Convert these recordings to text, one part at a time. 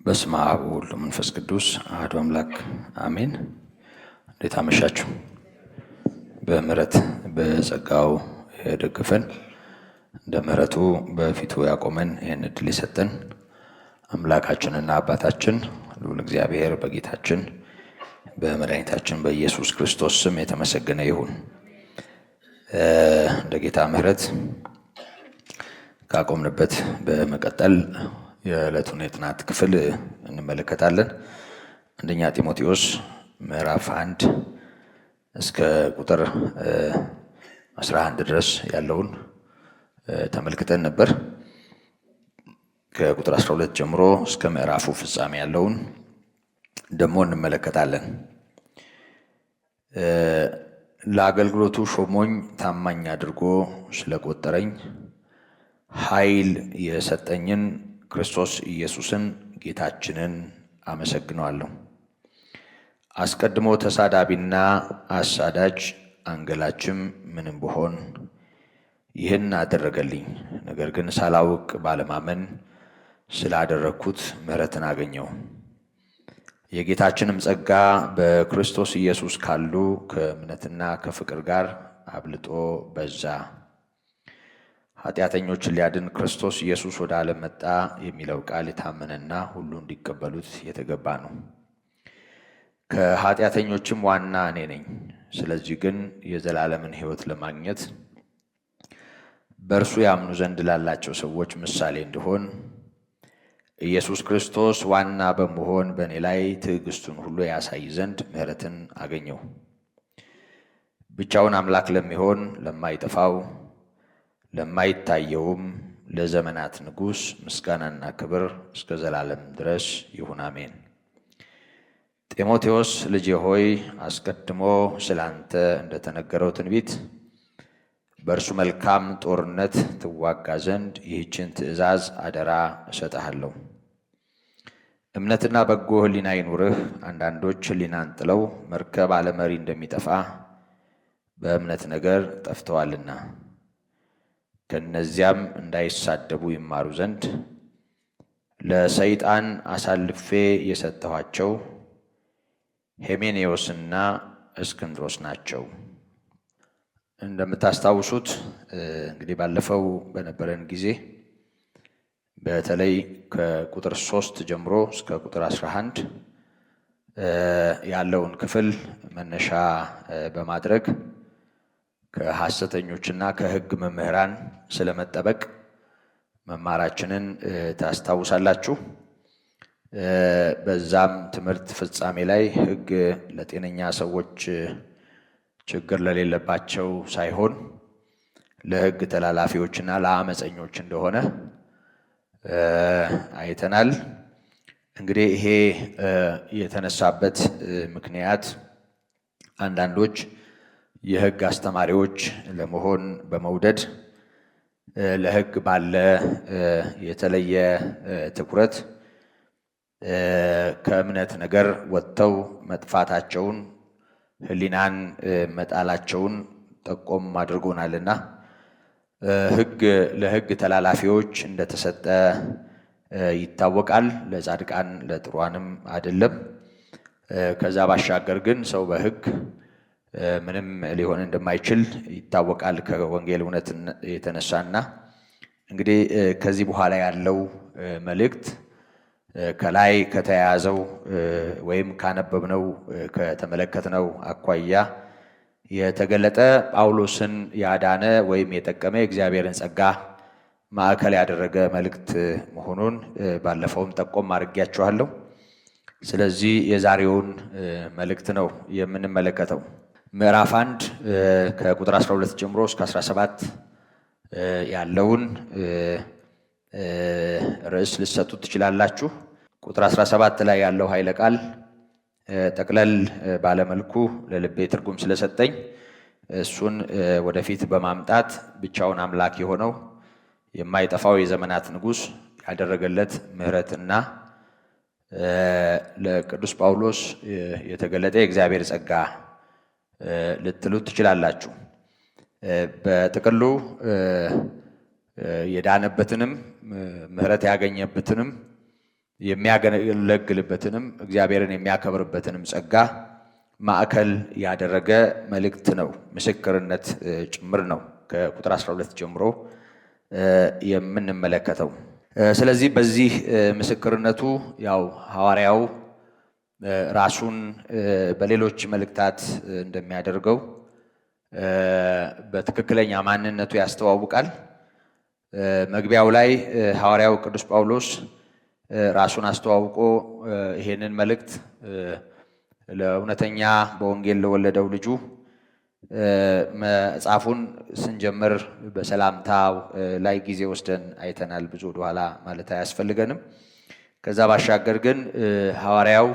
በስመ አብ ወወልድ ወመንፈስ ቅዱስ አሐዱ አምላክ አሜን። እንዴት አመሻችሁ? በምሕረት በጸጋው የደገፈን እንደ ምሕረቱ በፊቱ ያቆመን ይህን ዕድል የሰጠን አምላካችንና አባታችን ልዑል እግዚአብሔር በጌታችን በመድኃኒታችን በኢየሱስ ክርስቶስ ስም የተመሰገነ ይሁን። እንደ ጌታ ምሕረት ካቆምንበት በመቀጠል የዕለቱን የጥናት ክፍል እንመለከታለን። አንደኛ ጢሞቴዎስ ምዕራፍ 1 እስከ ቁጥር 11 ድረስ ያለውን ተመልክተን ነበር። ከቁጥር 12 ጀምሮ እስከ ምዕራፉ ፍጻሜ ያለውን ደግሞ እንመለከታለን። ለአገልግሎቱ ሾሞኝ ታማኝ አድርጎ ስለቆጠረኝ ኃይል የሰጠኝን ክርስቶስ ኢየሱስን ጌታችንን አመሰግነዋለሁ። አስቀድሞ ተሳዳቢና አሳዳጅ አንገላችም ምንም ብሆን ይህን አደረገልኝ። ነገር ግን ሳላውቅ ባለማመን ስላደረግኩት ምሕረትን አገኘው። የጌታችንም ጸጋ በክርስቶስ ኢየሱስ ካሉ ከእምነትና ከፍቅር ጋር አብልጦ በዛ። ኃጢአተኞችን ሊያድን ክርስቶስ ኢየሱስ ወደ ዓለም መጣ የሚለው ቃል የታመነና ሁሉ እንዲቀበሉት የተገባ ነው። ከኃጢአተኞችም ዋና እኔ ነኝ። ስለዚህ ግን የዘላለምን ሕይወት ለማግኘት በእርሱ ያምኑ ዘንድ ላላቸው ሰዎች ምሳሌ እንድሆን ኢየሱስ ክርስቶስ ዋና በመሆን በእኔ ላይ ትዕግስቱን ሁሉ ያሳይ ዘንድ ምሕረትን አገኘው። ብቻውን አምላክ ለሚሆን ለማይጠፋው ለማይታየውም ለዘመናት ንጉሥ ምስጋናና ክብር እስከ ዘላለም ድረስ ይሁን፣ አሜን። ጢሞቴዎስ ልጄ ሆይ አስቀድሞ ስላንተ እንደተነገረው ትንቢት በእርሱ መልካም ጦርነት ትዋጋ ዘንድ ይህችን ትእዛዝ አደራ እሰጥሃለሁ። እምነትና በጎ ሕሊና ይኑርህ። አንዳንዶች ሕሊናን ጥለው መርከብ አለመሪ እንደሚጠፋ በእምነት ነገር ጠፍተዋልና ከእነዚያም እንዳይሳደቡ ይማሩ ዘንድ ለሰይጣን አሳልፌ የሰጠኋቸው ሄሜኔዎስና እስክንድሮስ ናቸው። እንደምታስታውሱት እንግዲህ ባለፈው በነበረን ጊዜ በተለይ ከቁጥር 3 ጀምሮ እስከ ቁጥር 11 ያለውን ክፍል መነሻ በማድረግ ከሐሰተኞችና ከሕግ መምህራን ስለመጠበቅ መማራችንን ታስታውሳላችሁ። በዛም ትምህርት ፍጻሜ ላይ ሕግ ለጤነኛ ሰዎች ችግር ለሌለባቸው ሳይሆን ለሕግ ተላላፊዎችና ለአመፀኞች እንደሆነ አይተናል። እንግዲህ ይሄ የተነሳበት ምክንያት አንዳንዶች የሕግ አስተማሪዎች ለመሆን በመውደድ ለሕግ ባለ የተለየ ትኩረት ከእምነት ነገር ወጥተው መጥፋታቸውን፣ ሕሊናን መጣላቸውን ጠቆም አድርጎናልና ሕግ ለሕግ ተላላፊዎች እንደተሰጠ ይታወቃል። ለጻድቃን ለጥሩዓንም አይደለም። ከዛ ባሻገር ግን ሰው በሕግ ምንም ሊሆን እንደማይችል ይታወቃል ከወንጌል እውነት የተነሳና እንግዲህ ከዚህ በኋላ ያለው መልእክት ከላይ ከተያያዘው ወይም ካነበብነው ከተመለከትነው አኳያ የተገለጠ ጳውሎስን ያዳነ ወይም የጠቀመ የእግዚአብሔርን ጸጋ ማዕከል ያደረገ መልእክት መሆኑን ባለፈውም ጠቆም አድርጌያችኋለሁ። ስለዚህ የዛሬውን መልእክት ነው የምንመለከተው። ምዕራፍ 1 ከቁጥር 12 ጀምሮ እስከ 17 ያለውን ርዕስ ልትሰጡት ትችላላችሁ። ቁጥር 17 ላይ ያለው ኃይለ ቃል ጠቅለል ባለመልኩ ለልቤ ትርጉም ስለሰጠኝ እሱን ወደፊት በማምጣት ብቻውን አምላክ የሆነው የማይጠፋው የዘመናት ንጉሥ ያደረገለት ምሕረትና ለቅዱስ ጳውሎስ የተገለጠ የእግዚአብሔር ጸጋ ልትሉት ትችላላችሁ። በጥቅሉ የዳነበትንም ምሕረት ያገኘበትንም የሚያገለግልበትንም እግዚአብሔርን የሚያከብርበትንም ጸጋ ማዕከል ያደረገ መልእክት ነው። ምስክርነት ጭምር ነው ከቁጥር 12 ጀምሮ የምንመለከተው። ስለዚህ በዚህ ምስክርነቱ ያው ሐዋርያው ራሱን በሌሎች መልእክታት እንደሚያደርገው በትክክለኛ ማንነቱ ያስተዋውቃል። መግቢያው ላይ ሐዋርያው ቅዱስ ጳውሎስ ራሱን አስተዋውቆ ይሄንን መልእክት ለእውነተኛ በወንጌል ለወለደው ልጁ መጽሐፉን ስንጀምር በሰላምታው ላይ ጊዜ ወስደን አይተናል። ብዙ ወደኋላ ማለት አያስፈልገንም። ከዛ ባሻገር ግን ሐዋርያው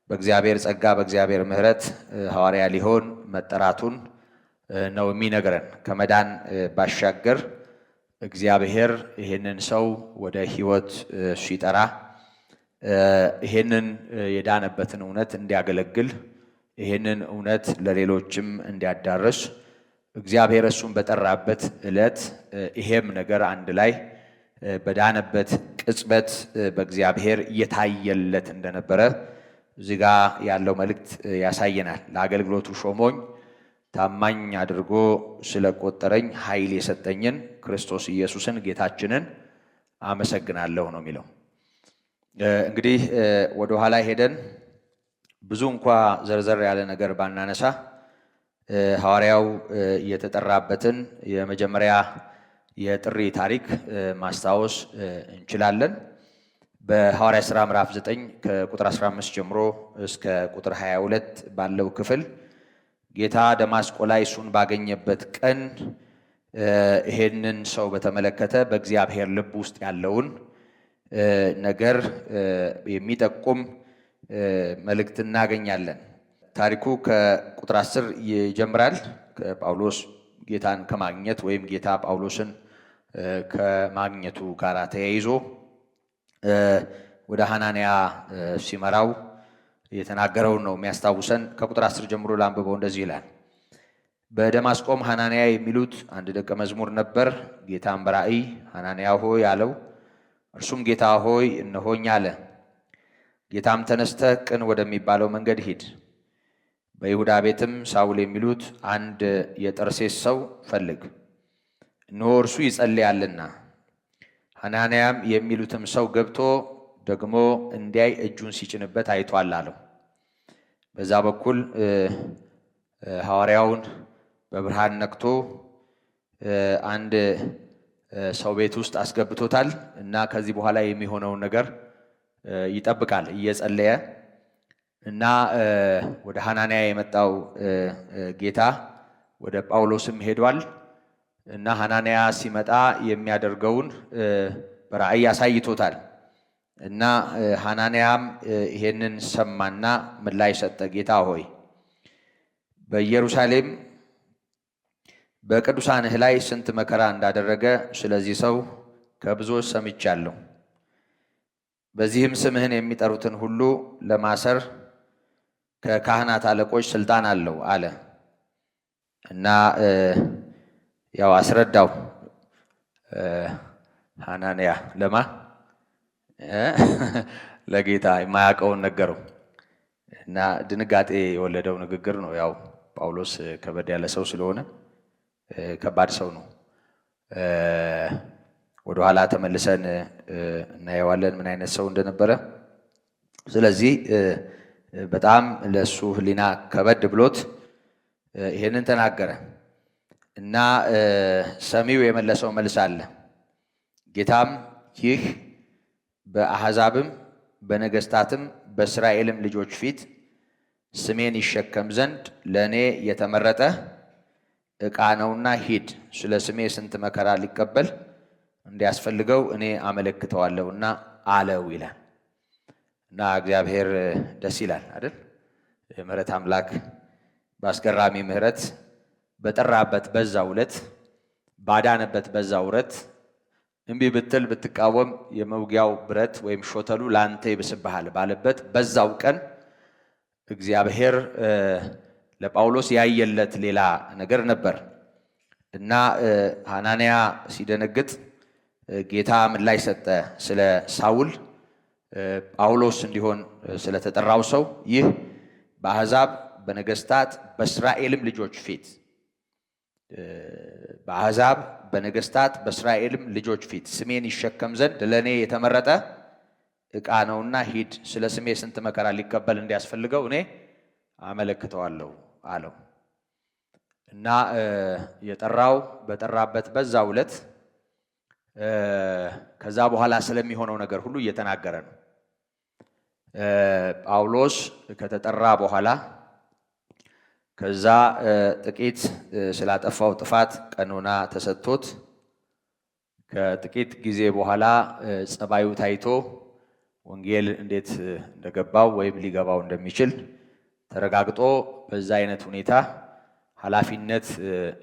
በእግዚአብሔር ጸጋ በእግዚአብሔር ምሕረት ሐዋርያ ሊሆን መጠራቱን ነው የሚነግረን። ከመዳን ባሻገር እግዚአብሔር ይሄንን ሰው ወደ ሕይወት ሲጠራ ይሄንን የዳነበትን እውነት እንዲያገለግል ይሄንን እውነት ለሌሎችም እንዲያዳርስ እግዚአብሔር እሱን በጠራበት ዕለት ይሄም ነገር አንድ ላይ በዳነበት ቅጽበት በእግዚአብሔር እየታየለት እንደነበረ እዚህ ጋ ያለው መልእክት ያሳየናል። ለአገልግሎቱ ሾሞኝ ታማኝ አድርጎ ስለቆጠረኝ ኃይል የሰጠኝን ክርስቶስ ኢየሱስን ጌታችንን አመሰግናለሁ ነው የሚለው። እንግዲህ ወደ ኋላ ሄደን ብዙ እንኳ ዘርዘር ያለ ነገር ባናነሳ ሐዋርያው የተጠራበትን የመጀመሪያ የጥሪ ታሪክ ማስታወስ እንችላለን። በሐዋርያ ሥራ ምዕራፍ 9 ከቁጥር 15 ጀምሮ እስከ ቁጥር 22 ባለው ክፍል ጌታ ደማስቆ ላይ እሱን ባገኘበት ቀን ይሄንን ሰው በተመለከተ በእግዚአብሔር ልብ ውስጥ ያለውን ነገር የሚጠቁም መልእክት እናገኛለን። ታሪኩ ከቁጥር 10 ይጀምራል። ከጳውሎስ ጌታን ከማግኘት ወይም ጌታ ጳውሎስን ከማግኘቱ ጋር ተያይዞ ወደ ሐናንያ ሲመራው የተናገረውን ነው የሚያስታውሰን። ከቁጥር 10 ጀምሮ ላንብበው። እንደዚህ ይላል። በደማስቆም ሐናንያ የሚሉት አንድ ደቀ መዝሙር ነበር። ጌታም በራእይ ሐናንያ ሆይ አለው። እርሱም ጌታ ሆይ እነሆኝ አለ። ጌታም ተነስተህ ቅን ወደሚባለው መንገድ ሂድ፣ በይሁዳ ቤትም ሳውል የሚሉት አንድ የጠርሴስ ሰው ፈልግ፣ እነሆ እርሱ ይጸልያልና። ሐናንያም የሚሉትም ሰው ገብቶ ደግሞ እንዲያይ እጁን ሲጭንበት አይቷል አለው። በዛ በኩል ሐዋርያውን በብርሃን ነክቶ አንድ ሰው ቤት ውስጥ አስገብቶታል እና ከዚህ በኋላ የሚሆነውን ነገር ይጠብቃል እየጸለየ እና ወደ ሐናንያ የመጣው ጌታ ወደ ጳውሎስም ሄዷል እና ሐናንያ ሲመጣ የሚያደርገውን በራእይ አሳይቶታል እና ሐናንያም ይሄንን ሰማና ምላሽ ሰጠ። ጌታ ሆይ በኢየሩሳሌም በቅዱሳንህ ላይ ስንት መከራ እንዳደረገ ስለዚህ ሰው ከብዙዎች ሰምቻለሁ። በዚህም ስምህን የሚጠሩትን ሁሉ ለማሰር ከካህናት አለቆች ስልጣን አለው አለ እና ያው አስረዳው ሐናንያ ለማ ለጌታ የማያውቀውን ነገረው እና ድንጋጤ የወለደው ንግግር ነው። ያው ጳውሎስ ከበድ ያለ ሰው ስለሆነ ከባድ ሰው ነው። ወደ ኋላ ተመልሰን እናየዋለን ምን አይነት ሰው እንደነበረ። ስለዚህ በጣም ለሱ ሕሊና ከበድ ብሎት ይሄንን ተናገረ እና ሰሚው የመለሰው መልስ አለ። ጌታም ይህ በአሕዛብም በነገሥታትም በእስራኤልም ልጆች ፊት ስሜን ይሸከም ዘንድ ለእኔ የተመረጠ ዕቃ ነውና ሂድ፣ ስለ ስሜ ስንት መከራ ሊቀበል እንዲያስፈልገው እኔ አመለክተዋለሁና አለው ይላል እና እግዚአብሔር ደስ ይላል አይደል? የምህረት አምላክ በአስገራሚ ምህረት በጠራበት በዛው ዕለት ባዳነበት በዛው ዕለት እምቢ ብትል ብትቃወም የመውጊያው ብረት ወይም ሾተሉ ላንተ ይብስብሃል ባለበት በዛው ቀን እግዚአብሔር ለጳውሎስ ያየለት ሌላ ነገር ነበር እና ሐናንያ ሲደነግጥ ጌታ ምላሽ ሰጠ። ስለ ሳውል ጳውሎስ እንዲሆን ስለተጠራው ሰው ይህ በአሕዛብ በነገስታት በእስራኤልም ልጆች ፊት በአሕዛብ በነገስታት በእስራኤልም ልጆች ፊት ስሜን ይሸከም ዘንድ ለእኔ የተመረጠ ዕቃ ነውና ሂድ፣ ስለ ስሜ ስንት መከራ ሊቀበል እንዲያስፈልገው እኔ አመለክተዋለሁ አለው እና የጠራው በጠራበት በዛው ዕለት ከዛ በኋላ ስለሚሆነው ነገር ሁሉ እየተናገረ ነው። ጳውሎስ ከተጠራ በኋላ ከዛ ጥቂት ስላጠፋው ጥፋት ቀኖና ተሰጥቶት ከጥቂት ጊዜ በኋላ ጸባዩ ታይቶ ወንጌል እንዴት እንደገባው ወይም ሊገባው እንደሚችል ተረጋግጦ በዛ አይነት ሁኔታ ኃላፊነት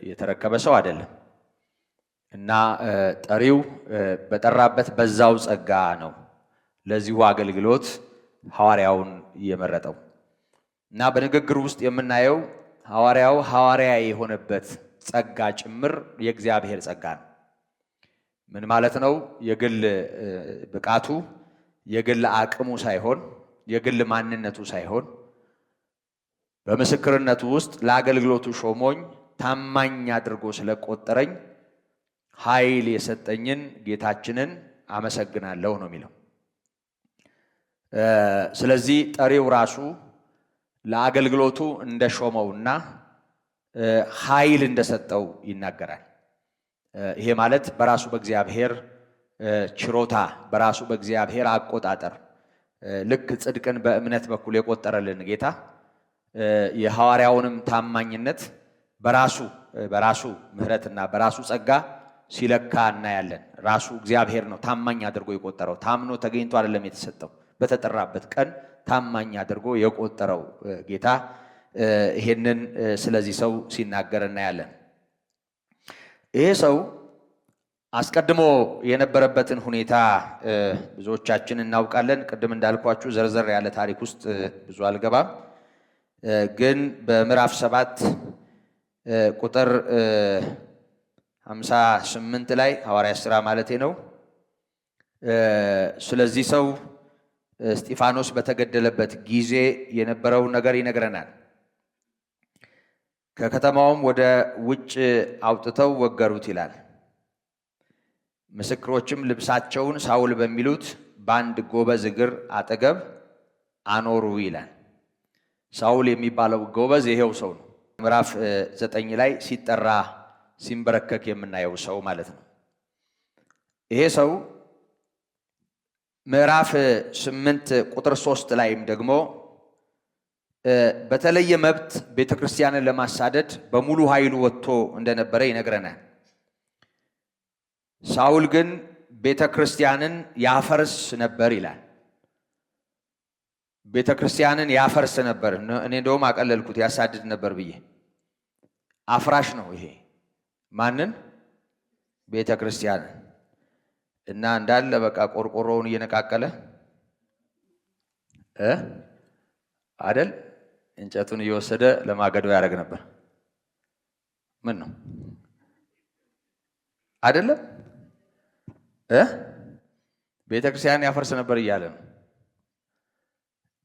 የተረከበ ሰው አይደለም እና ጠሪው በጠራበት በዛው ጸጋ ነው ለዚሁ አገልግሎት ሐዋርያውን እየመረጠው እና በንግግር ውስጥ የምናየው ሐዋርያው ሐዋርያ የሆነበት ጸጋ ጭምር የእግዚአብሔር ጸጋ ነው። ምን ማለት ነው? የግል ብቃቱ የግል አቅሙ ሳይሆን የግል ማንነቱ ሳይሆን በምስክርነቱ ውስጥ ለአገልግሎቱ ሾሞኝ ታማኝ አድርጎ ስለቆጠረኝ ኃይል የሰጠኝን ጌታችንን አመሰግናለሁ ነው የሚለው። ስለዚህ ጠሪው ራሱ ለአገልግሎቱ እንደሾመውና ኃይል እንደሰጠው ይናገራል። ይሄ ማለት በራሱ በእግዚአብሔር ችሮታ በራሱ በእግዚአብሔር አቆጣጠር ልክ ጽድቅን በእምነት በኩል የቆጠረልን ጌታ የሐዋርያውንም ታማኝነት በራሱ ምሕረትና በራሱ ጸጋ ሲለካ እናያለን። ራሱ እግዚአብሔር ነው ታማኝ አድርጎ የቆጠረው። ታምኖ ተገኝቶ አይደለም የተሰጠው፣ በተጠራበት ቀን ታማኝ አድርጎ የቆጠረው ጌታ ይሄንን ስለዚህ ሰው ሲናገር እናያለን። ይሄ ሰው አስቀድሞ የነበረበትን ሁኔታ ብዙዎቻችን እናውቃለን። ቅድም እንዳልኳችሁ ዘርዘር ያለ ታሪክ ውስጥ ብዙ አልገባም። ግን በምዕራፍ 7 ቁጥር 58 ላይ ሐዋርያት ሥራ ማለቴ ነው ስለዚህ ሰው እስጢፋኖስ በተገደለበት ጊዜ የነበረውን ነገር ይነግረናል። ከከተማውም ወደ ውጭ አውጥተው ወገሩት ይላል። ምስክሮችም ልብሳቸውን ሳውል በሚሉት በአንድ ጎበዝ እግር አጠገብ አኖሩ ይላል። ሳውል የሚባለው ጎበዝ ይሄው ሰው ነው። ምዕራፍ 9 ላይ ሲጠራ ሲንበረከክ የምናየው ሰው ማለት ነው። ይሄ ሰው ምዕራፍ 8 ቁጥር 3 ላይም ደግሞ በተለየ መብት ቤተክርስቲያንን ለማሳደድ በሙሉ ኃይሉ ወጥቶ እንደነበረ ይነግረናል። ሳውል ግን ቤተክርስቲያንን ያፈርስ ነበር ይላል። ቤተክርስቲያንን ያፈርስ ነበር። እኔ እንደውም አቀለልኩት ያሳድድ ነበር ብዬ። አፍራሽ ነው ይሄ። ማንን? ቤተክርስቲያንን እና እንዳለ በቃ ቆርቆሮውን እየነቃቀለ አይደል እንጨቱን እየወሰደ ለማገዶ ያደርግ ነበር። ምን ነው አይደለም? ቤተክርስቲያንን ያፈርስ ነበር እያለ ነው።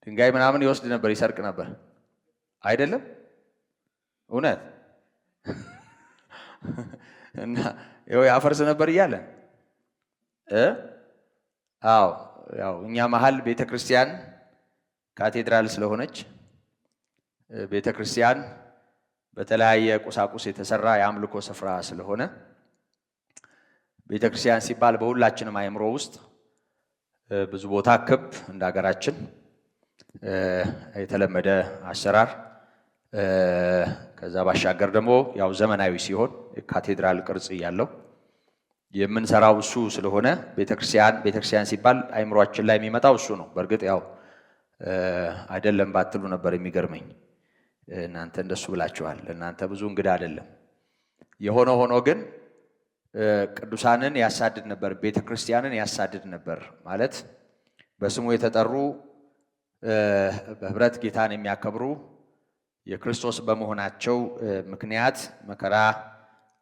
ድንጋይ ምናምን ይወስድ ነበር፣ ይሰርቅ ነበር አይደለም? እውነት እና ይኸው ያፈርስ ነበር እያለ አዎ ያው እኛ መሀል ቤተክርስቲያን ካቴድራል ስለሆነች ቤተክርስቲያን በተለያየ ቁሳቁስ የተሰራ የአምልኮ ስፍራ ስለሆነ ቤተክርስቲያን ሲባል በሁላችንም አእምሮ ውስጥ ብዙ ቦታ ክብ እንደ ሀገራችን የተለመደ አሰራር ከዛ ባሻገር ደግሞ ያው ዘመናዊ ሲሆን ካቴድራል ቅርጽ ያለው የምንሰራው እሱ ስለሆነ ቤተክርስቲያን ሲባል አእምሮአችን ላይ የሚመጣው እሱ ነው። በእርግጥ ያው አይደለም ባትሉ ነበር የሚገርመኝ። እናንተ እንደሱ ብላችኋል። እናንተ ብዙ እንግዳ አይደለም። የሆነ ሆኖ ግን ቅዱሳንን ያሳድድ ነበር፣ ቤተክርስቲያንን ያሳድድ ነበር። ማለት በስሙ የተጠሩ በህብረት ጌታን የሚያከብሩ የክርስቶስ በመሆናቸው ምክንያት መከራ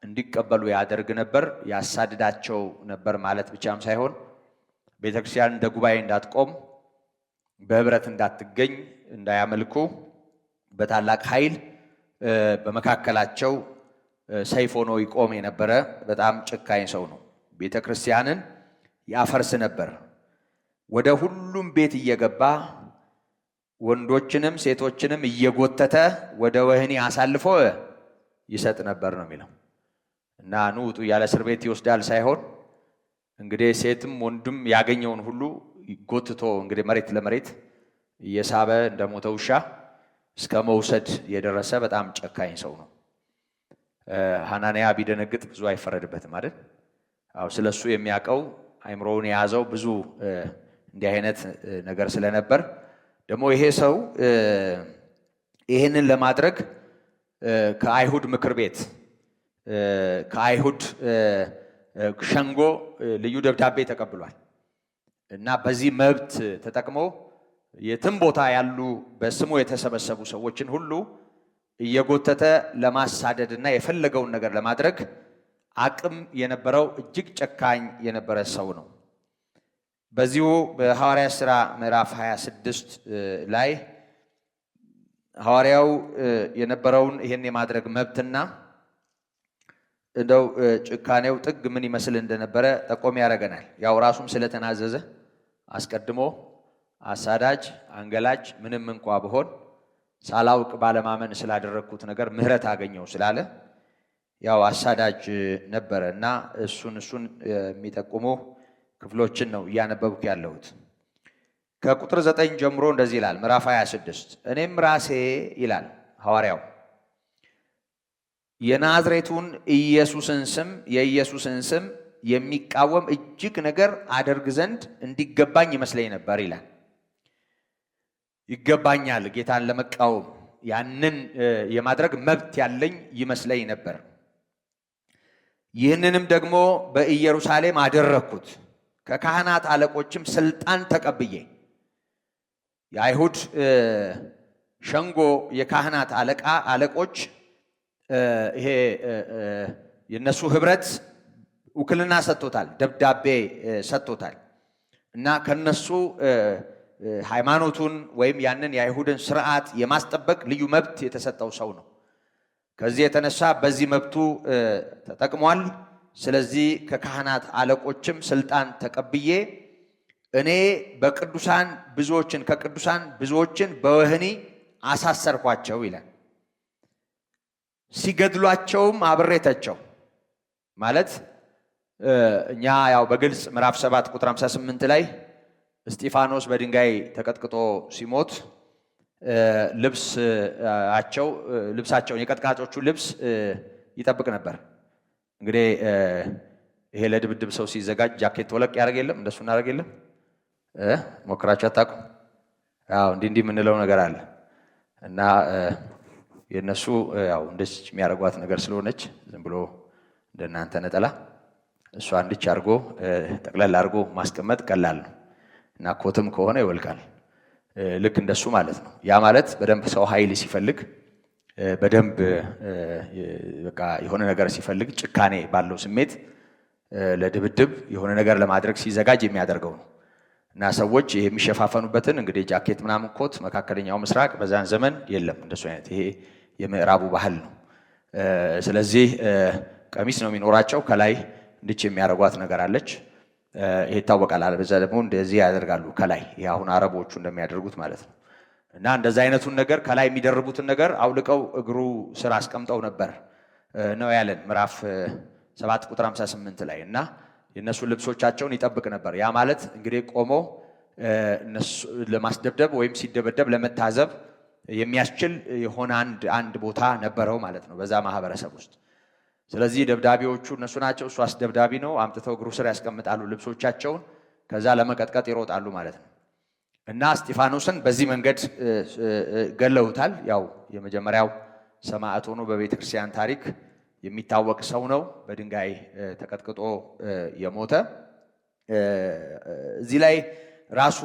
እንዲቀበሉ ያደርግ ነበር፣ ያሳድዳቸው ነበር ማለት ብቻም ሳይሆን ቤተክርስቲያን እንደ ጉባኤ እንዳትቆም፣ በህብረት እንዳትገኝ፣ እንዳያመልኩ በታላቅ ኃይል በመካከላቸው ሰይፍ ሆኖ ይቆም የነበረ በጣም ጨካኝ ሰው ነው። ቤተክርስቲያንን ያፈርስ ነበር። ወደ ሁሉም ቤት እየገባ ወንዶችንም ሴቶችንም እየጎተተ ወደ ወህኒ አሳልፎ ይሰጥ ነበር ነው የሚለው። እና ኑ ውጡ ያለ እስር ቤት ይወስዳል ሳይሆን እንግዲህ ሴትም ወንድም ያገኘውን ሁሉ ጎትቶ እንግዲህ መሬት ለመሬት እየሳበ እንደሞተ ውሻ እስከ መውሰድ የደረሰ በጣም ጨካኝ ሰው ነው። ሐናንያ ቢደነግጥ ብዙ አይፈረድበትም አይደል? አዎ፣ ስለሱ የሚያውቀው አይምሮውን የያዘው ብዙ እንዲህ አይነት ነገር ስለነበር ደግሞ ይሄ ሰው ይህንን ለማድረግ ከአይሁድ ምክር ቤት ከአይሁድ ሸንጎ ልዩ ደብዳቤ ተቀብሏል እና በዚህ መብት ተጠቅሞ የትም ቦታ ያሉ በስሙ የተሰበሰቡ ሰዎችን ሁሉ እየጎተተ ለማሳደድና የፈለገውን ነገር ለማድረግ አቅም የነበረው እጅግ ጨካኝ የነበረ ሰው ነው። በዚሁ በሐዋርያት ሥራ ምዕራፍ 26 ላይ ሐዋርያው የነበረውን ይሄን የማድረግ መብትና እንደው ጭካኔው ጥግ ምን ይመስል እንደነበረ ጠቆም ያደርገናል። ያው ራሱም ስለተናዘዘ አስቀድሞ አሳዳጅ አንገላጅ ምንም እንኳ ብሆን ሳላውቅ ባለማመን ስላደረግኩት ነገር ምህረት አገኘው ስላለ ያው አሳዳጅ ነበረ እና እሱን የሚጠቁሙ ክፍሎችን ነው እያነበብኩ ያለሁት። ከቁጥር 9 ጀምሮ እንደዚህ ይላል። ምዕራፍ 26 እኔም ራሴ ይላል ሐዋርያው የናዝሬቱን የኢየሱስን ስም የሚቃወም እጅግ ነገር አደርግ ዘንድ እንዲገባኝ ይመስለኝ ነበር ይላል። ይገባኛል ጌታን ለመቃወም ያንን የማድረግ መብት ያለኝ ይመስለኝ ነበር። ይህንንም ደግሞ በኢየሩሳሌም አደረግኩት፣ ከካህናት አለቆችም ስልጣን ተቀብዬ። የአይሁድ ሸንጎ የካህናት አለቆች ይሄ የነሱ ህብረት ውክልና ሰጥቶታል፣ ደብዳቤ ሰጥቶታል እና ከነሱ ሃይማኖቱን ወይም ያንን የአይሁድን ስርዓት የማስጠበቅ ልዩ መብት የተሰጠው ሰው ነው። ከዚህ የተነሳ በዚህ መብቱ ተጠቅሟል። ስለዚህ ከካህናት አለቆችም ስልጣን ተቀብዬ እኔ ከቅዱሳን ብዙዎችን በወህኒ አሳሰርኳቸው ይላል። ሲገድሏቸውም አብሬተቸው ማለት እኛ ያው በግልጽ ምዕራፍ 7 ቁጥር 58 ላይ እስጢፋኖስ በድንጋይ ተቀጥቅጦ ሲሞት ልብሳቸውን የቀጥቃጮቹ ልብስ ይጠብቅ ነበር። እንግዲህ ይሄ ለድብድብ ሰው ሲዘጋጅ ጃኬት ወለቅ ያደርግ የለም? እንደሱ እናደርግ የለም? ሞክራችሁ አታውቁም? ያው እንዲህ የምንለው ነገር አለ እና የነሱ ያው እንደዚህ የሚያደርጓት ነገር ስለሆነች ዝም ብሎ እንደናንተ ነጠላ እሷ እንድች አድርጎ ጠቅለል አድርጎ ማስቀመጥ ቀላል ነው እና ኮትም ከሆነ ይወልቃል። ልክ እንደሱ ማለት ነው። ያ ማለት በደንብ ሰው ኃይል ሲፈልግ በደንብ በቃ የሆነ ነገር ሲፈልግ ጭካኔ ባለው ስሜት ለድብድብ የሆነ ነገር ለማድረግ ሲዘጋጅ የሚያደርገው ነው እና ሰዎች የሚሸፋፈኑበትን እንግዲህ ጃኬት ምናምን ኮት መካከለኛው ምስራቅ በዛን ዘመን የለም እንደሱ አይነት፣ ይሄ የምዕራቡ ባህል ነው። ስለዚህ ቀሚስ ነው የሚኖራቸው፣ ከላይ እንድች የሚያደርጓት ነገር አለች። ይሄ ይታወቃል። አለበዛ ደግሞ እንደዚህ ያደርጋሉ ከላይ፣ ይሄ አሁን አረቦቹ እንደሚያደርጉት ማለት ነው። እና እንደዛ አይነቱን ነገር ከላይ የሚደርቡትን ነገር አውልቀው እግሩ ስር አስቀምጠው ነበር ነው ያለን ምዕራፍ 7 ቁጥር 58 ላይ። እና የነሱ ልብሶቻቸውን ይጠብቅ ነበር። ያ ማለት እንግዲህ ቆሞ እነሱ ለማስደብደብ ወይም ሲደበደብ ለመታዘብ የሚያስችል የሆነ አንድ ቦታ ነበረው ማለት ነው በዛ ማህበረሰብ ውስጥ። ስለዚህ ደብዳቤዎቹ እነሱ ናቸው። እሱ አስደብዳቢ ነው። አምጥተው እግሩ ስር ያስቀምጣሉ ልብሶቻቸውን። ከዛ ለመቀጥቀጥ ይሮጣሉ ማለት ነው። እና እስጢፋኖስን በዚህ መንገድ ገለውታል። ያው የመጀመሪያው ሰማዕት ሆኖ በቤተ ክርስቲያን ታሪክ የሚታወቅ ሰው ነው። በድንጋይ ተቀጥቅጦ የሞተ እዚህ ላይ ራሱ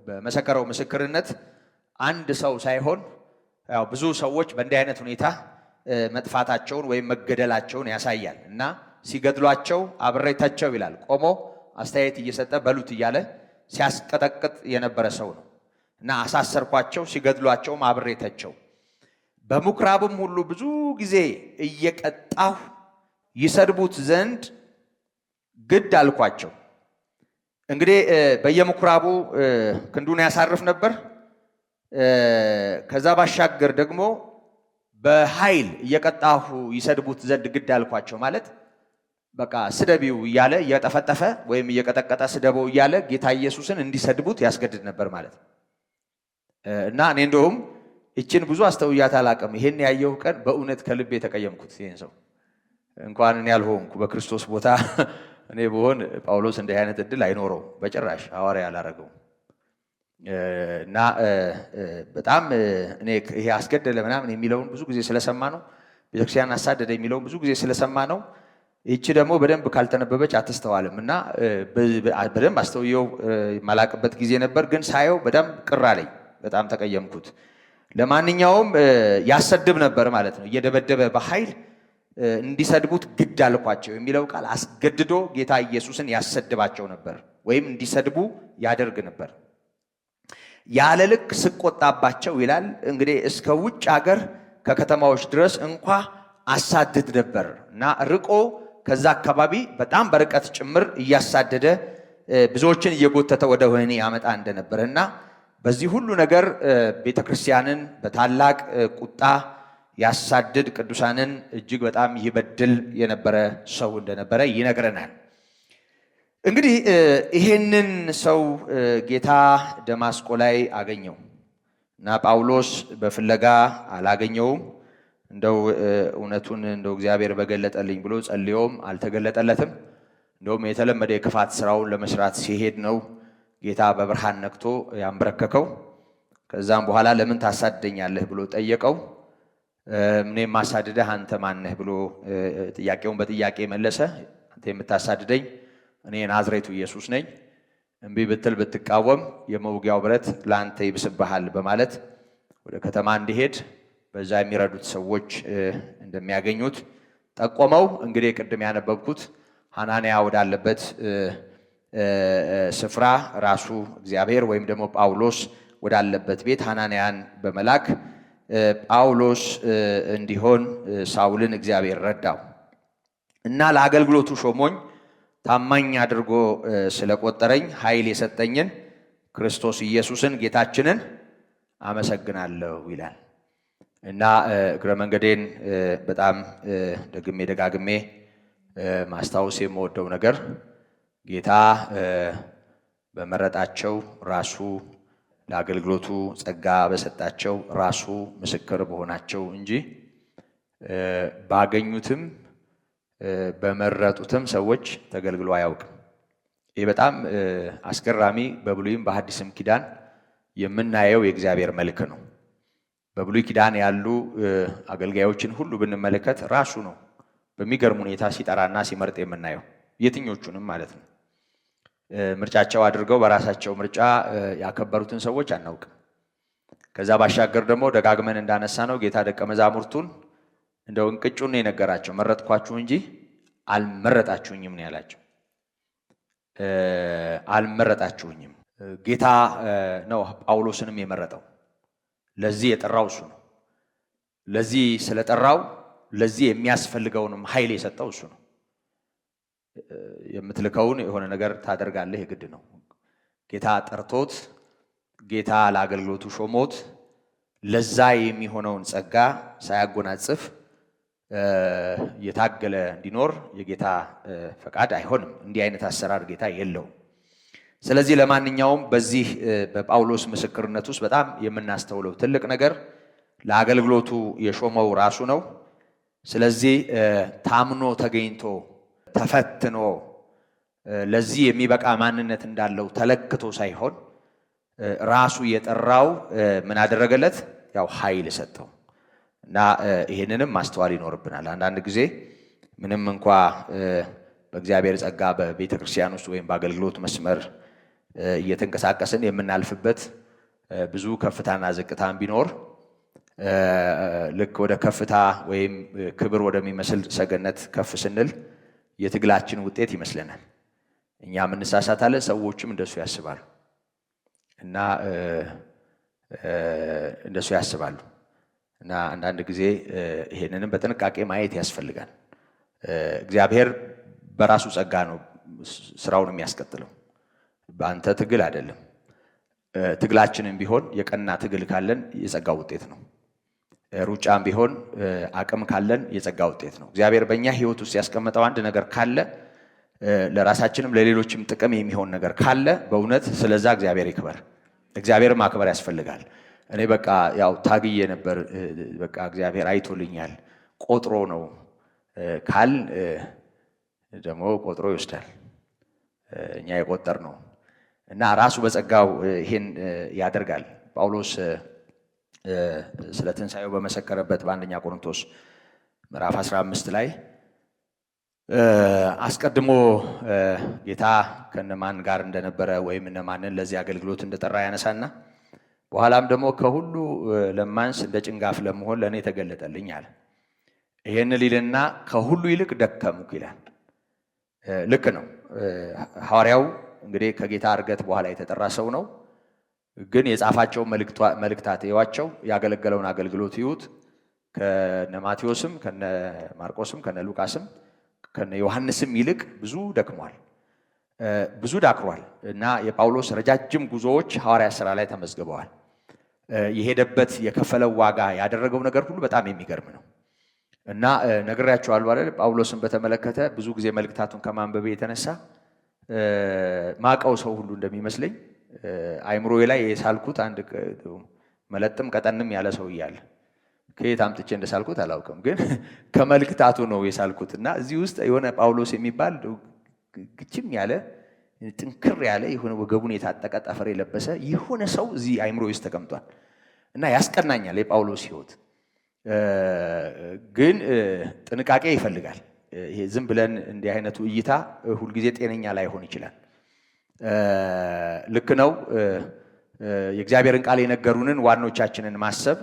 በመሰከረው ምስክርነት አንድ ሰው ሳይሆን ያው ብዙ ሰዎች በእንዲህ አይነት ሁኔታ መጥፋታቸውን ወይም መገደላቸውን ያሳያል። እና ሲገድሏቸው አብሬታቸው ይላል ቆሞ አስተያየት እየሰጠ በሉት እያለ ሲያስቀጠቅጥ የነበረ ሰው ነው። እና አሳሰርኳቸው፣ ሲገድሏቸውም አብሬታቸው በምኩራብም ሁሉ ብዙ ጊዜ እየቀጣሁ ይሰድቡት ዘንድ ግድ አልኳቸው። እንግዲህ በየምኩራቡ ክንዱን ያሳርፍ ነበር። ከዛ ባሻገር ደግሞ በኃይል እየቀጣሁ ይሰድቡት ዘንድ ግድ አልኳቸው ማለት በቃ ስደቢው እያለ እየጠፈጠፈ ወይም እየቀጠቀጠ ስደበው እያለ ጌታ ኢየሱስን እንዲሰድቡት ያስገድድ ነበር ማለት ነው። እና እኔ እንደውም እችን ብዙ አስተውያት አላቅም። ይሄን ያየው ቀን በእውነት ከልቤ የተቀየምኩት ይሄን ሰው እንኳን እኔ ያልሆንኩ በክርስቶስ ቦታ እኔ ብሆን ጳውሎስ እንዲህ አይነት እድል አይኖረው በጭራሽ ሐዋርያ ያላረገው። እና በጣም እኔ ይሄ አስገደለ ምናምን የሚለውን ብዙ ጊዜ ስለሰማ ነው፣ ቤተክርስቲያን አሳደደ የሚለውን ብዙ ጊዜ ስለሰማ ነው። ይቺ ደግሞ በደንብ ካልተነበበች አትስተዋልም። እና በደንብ አስተውየው ማላቅበት ጊዜ ነበር፣ ግን ሳየው በደንብ ቅር አለኝ፣ በጣም ተቀየምኩት። ለማንኛውም ያሰድብ ነበር ማለት ነው። እየደበደበ በኃይል እንዲሰድቡት ግድ አልኳቸው የሚለው ቃል አስገድዶ ጌታ ኢየሱስን ያሰድባቸው ነበር ወይም እንዲሰድቡ ያደርግ ነበር። ያለ ልክ ስቆጣባቸው ይላል እንግዲህ እስከ ውጭ ሀገር ከከተማዎች ድረስ እንኳ አሳድድ ነበር። እና ርቆ ከዛ አካባቢ በጣም በርቀት ጭምር እያሳደደ ብዙዎችን እየጎተተ ወደ ወህኒ ያመጣ እንደነበር እና በዚህ ሁሉ ነገር ቤተክርስቲያንን በታላቅ ቁጣ ያሳድድ፣ ቅዱሳንን እጅግ በጣም ይበድል የነበረ ሰው እንደነበረ ይነግረናል። እንግዲህ ይሄንን ሰው ጌታ ደማስቆ ላይ አገኘው እና ጳውሎስ በፍለጋ አላገኘውም። እንደው እውነቱን እንደው እግዚአብሔር በገለጠልኝ ብሎ ጸልዮም አልተገለጠለትም። እንደውም የተለመደ የክፋት ስራውን ለመስራት ሲሄድ ነው ጌታ በብርሃን ነክቶ ያንበረከከው። ከዛም በኋላ ለምን ታሳድደኛለህ ብሎ ጠየቀው። እኔም ማሳድደህ አንተ ማነህ ብሎ ጥያቄውን በጥያቄ መለሰ። አንተ የምታሳድደኝ እኔ ናዝሬቱ ኢየሱስ ነኝ፣ እምቢ ብትል ብትቃወም የመውጊያው ብረት ለአንተ ይብስብሃል በማለት ወደ ከተማ እንዲሄድ በዛ የሚረዱት ሰዎች እንደሚያገኙት ጠቆመው። እንግዲህ ቅድም ያነበብኩት ሐናንያ ወዳለበት ስፍራ ራሱ እግዚአብሔር ወይም ደግሞ ጳውሎስ ወዳለበት ቤት ሐናንያን በመላክ ጳውሎስ እንዲሆን ሳውልን እግዚአብሔር ረዳው እና ለአገልግሎቱ ሾሞኝ ታማኝ አድርጎ ስለቆጠረኝ ኃይል የሰጠኝን ክርስቶስ ኢየሱስን ጌታችንን አመሰግናለሁ ይላል። እና እግረ መንገዴን በጣም ደግሜ ደጋግሜ ማስታወስ የምወደው ነገር ጌታ በመረጣቸው ራሱ ለአገልግሎቱ ጸጋ በሰጣቸው ራሱ ምስክር በሆናቸው እንጂ ባገኙትም በመረጡትም ሰዎች ተገልግሎ አያውቅም። ይህ በጣም አስገራሚ በብሉይም በሐዲስም ኪዳን የምናየው የእግዚአብሔር መልክ ነው። በብሉይ ኪዳን ያሉ አገልጋዮችን ሁሉ ብንመለከት ራሱ ነው በሚገርም ሁኔታ ሲጠራና ሲመርጥ የምናየው፣ የትኞቹንም ማለት ነው። ምርጫቸው አድርገው በራሳቸው ምርጫ ያከበሩትን ሰዎች አናውቅም። ከዛ ባሻገር ደግሞ ደጋግመን እንዳነሳ ነው ጌታ ደቀ መዛሙርቱን እንደው እንቅጩን የነገራቸው መረጥኳችሁ እንጂ አልመረጣችሁኝም ነው ያላቸው። አልመረጣችሁኝም። ጌታ ነው ጳውሎስንም የመረጠው። ለዚህ የጠራው እሱ ነው። ለዚህ ስለጠራው ለዚህ የሚያስፈልገውንም ኃይል የሰጠው እሱ ነው። የምትልከውን የሆነ ነገር ታደርጋለህ፣ የግድ ነው። ጌታ ጠርቶት ጌታ ለአገልግሎቱ ሾሞት ለዛ የሚሆነውን ጸጋ ሳያጎናጽፍ የታገለ እንዲኖር የጌታ ፈቃድ አይሆንም። እንዲህ አይነት አሰራር ጌታ የለውም። ስለዚህ ለማንኛውም በዚህ በጳውሎስ ምስክርነት ውስጥ በጣም የምናስተውለው ትልቅ ነገር ለአገልግሎቱ የሾመው ራሱ ነው። ስለዚህ ታምኖ ተገኝቶ ተፈትኖ ለዚህ የሚበቃ ማንነት እንዳለው ተለክቶ ሳይሆን ራሱ የጠራው ምን አደረገለት? ያው ኃይል ሰጠው። እና ይሄንንም ማስተዋል ይኖርብናል። አንዳንድ ጊዜ ምንም እንኳ በእግዚአብሔር ጸጋ በቤተ ክርስቲያን ውስጥ ወይም በአገልግሎት መስመር እየተንቀሳቀስን የምናልፍበት ብዙ ከፍታና ዝቅታን ቢኖር ልክ ወደ ከፍታ ወይም ክብር ወደሚመስል ሰገነት ከፍ ስንል የትግላችን ውጤት ይመስለናል። እኛም እንሳሳታለን፣ ሰዎችም እንደሱ ያስባሉ እና እንደሱ ያስባሉ እና አንዳንድ ጊዜ ይሄንንም በጥንቃቄ ማየት ያስፈልጋል። እግዚአብሔር በራሱ ጸጋ ነው ስራውን የሚያስቀጥለው፣ በአንተ ትግል አይደለም። ትግላችንም ቢሆን የቀና ትግል ካለን የጸጋ ውጤት ነው። ሩጫም ቢሆን አቅም ካለን የጸጋ ውጤት ነው። እግዚአብሔር በእኛ ሕይወት ውስጥ ያስቀመጠው አንድ ነገር ካለ ለራሳችንም ለሌሎችም ጥቅም የሚሆን ነገር ካለ በእውነት ስለዛ እግዚአብሔር ይክበር። እግዚአብሔር ማክበር ያስፈልጋል። እኔ በቃ ያው ታግዬ ነበር፣ በቃ እግዚአብሔር አይቶልኛል ቆጥሮ ነው ካል ደግሞ ቆጥሮ ይወስዳል። እኛ የቆጠር ነው እና ራሱ በጸጋው ይሄን ያደርጋል። ጳውሎስ ስለ ትንሣኤው በመሰከረበት በአንደኛ ቆሮንቶስ ምዕራፍ 15 ላይ አስቀድሞ ጌታ ከነማን ጋር እንደነበረ ወይም እነማንን ለዚህ አገልግሎት እንደጠራ ያነሳና በኋላም ደግሞ ከሁሉ ለማንስ እንደ ጭንጋፍ ለመሆን ለእኔ ተገለጠልኝ አለ። ይሄን ሊልና ከሁሉ ይልቅ ደከምኩ ይላል። ልክ ነው። ሐዋርያው እንግዲህ ከጌታ እርገት በኋላ የተጠራ ሰው ነው። ግን የጻፋቸው መልእክታት ይዋቸው ያገለገለውን አገልግሎት ይዩት። ከነ ማቴዎስም ከነ ማርቆስም ከነ ሉቃስም ከነ ዮሐንስም ይልቅ ብዙ ደክሟል፣ ብዙ ዳክሯል እና የጳውሎስ ረጃጅም ጉዞዎች ሐዋርያ ሥራ ላይ ተመዝግበዋል። የሄደበት የከፈለው ዋጋ ያደረገው ነገር ሁሉ በጣም የሚገርም ነው እና ነግሬያቸዋለሁ አይደል? ጳውሎስን በተመለከተ ብዙ ጊዜ መልእክታቱን ከማንበቤ የተነሳ ማቀው ሰው ሁሉ እንደሚመስለኝ አይምሮዬ ላይ የሳልኩት አንድ መለጥም ቀጠንም ያለ ሰው እያለ ከየት አምጥቼ እንደሳልኩት አላውቅም፣ ግን ከመልእክታቱ ነው የሳልኩት እና እዚህ ውስጥ የሆነ ጳውሎስ የሚባል ግችም ያለ ጥንክር ያለ የሆነ ወገቡን የታጠቀ ጠፈር የለበሰ የሆነ ሰው እዚህ አይምሮ ውስጥ ተቀምጧል እና ያስቀናኛል የጳውሎስ ሕይወት። ግን ጥንቃቄ ይፈልጋል። ይሄ ዝም ብለን እንዲህ አይነቱ እይታ ሁልጊዜ ጤነኛ ላይሆን ይችላል። ልክ ነው። የእግዚአብሔርን ቃል የነገሩንን ዋኖቻችንን ማሰብ፣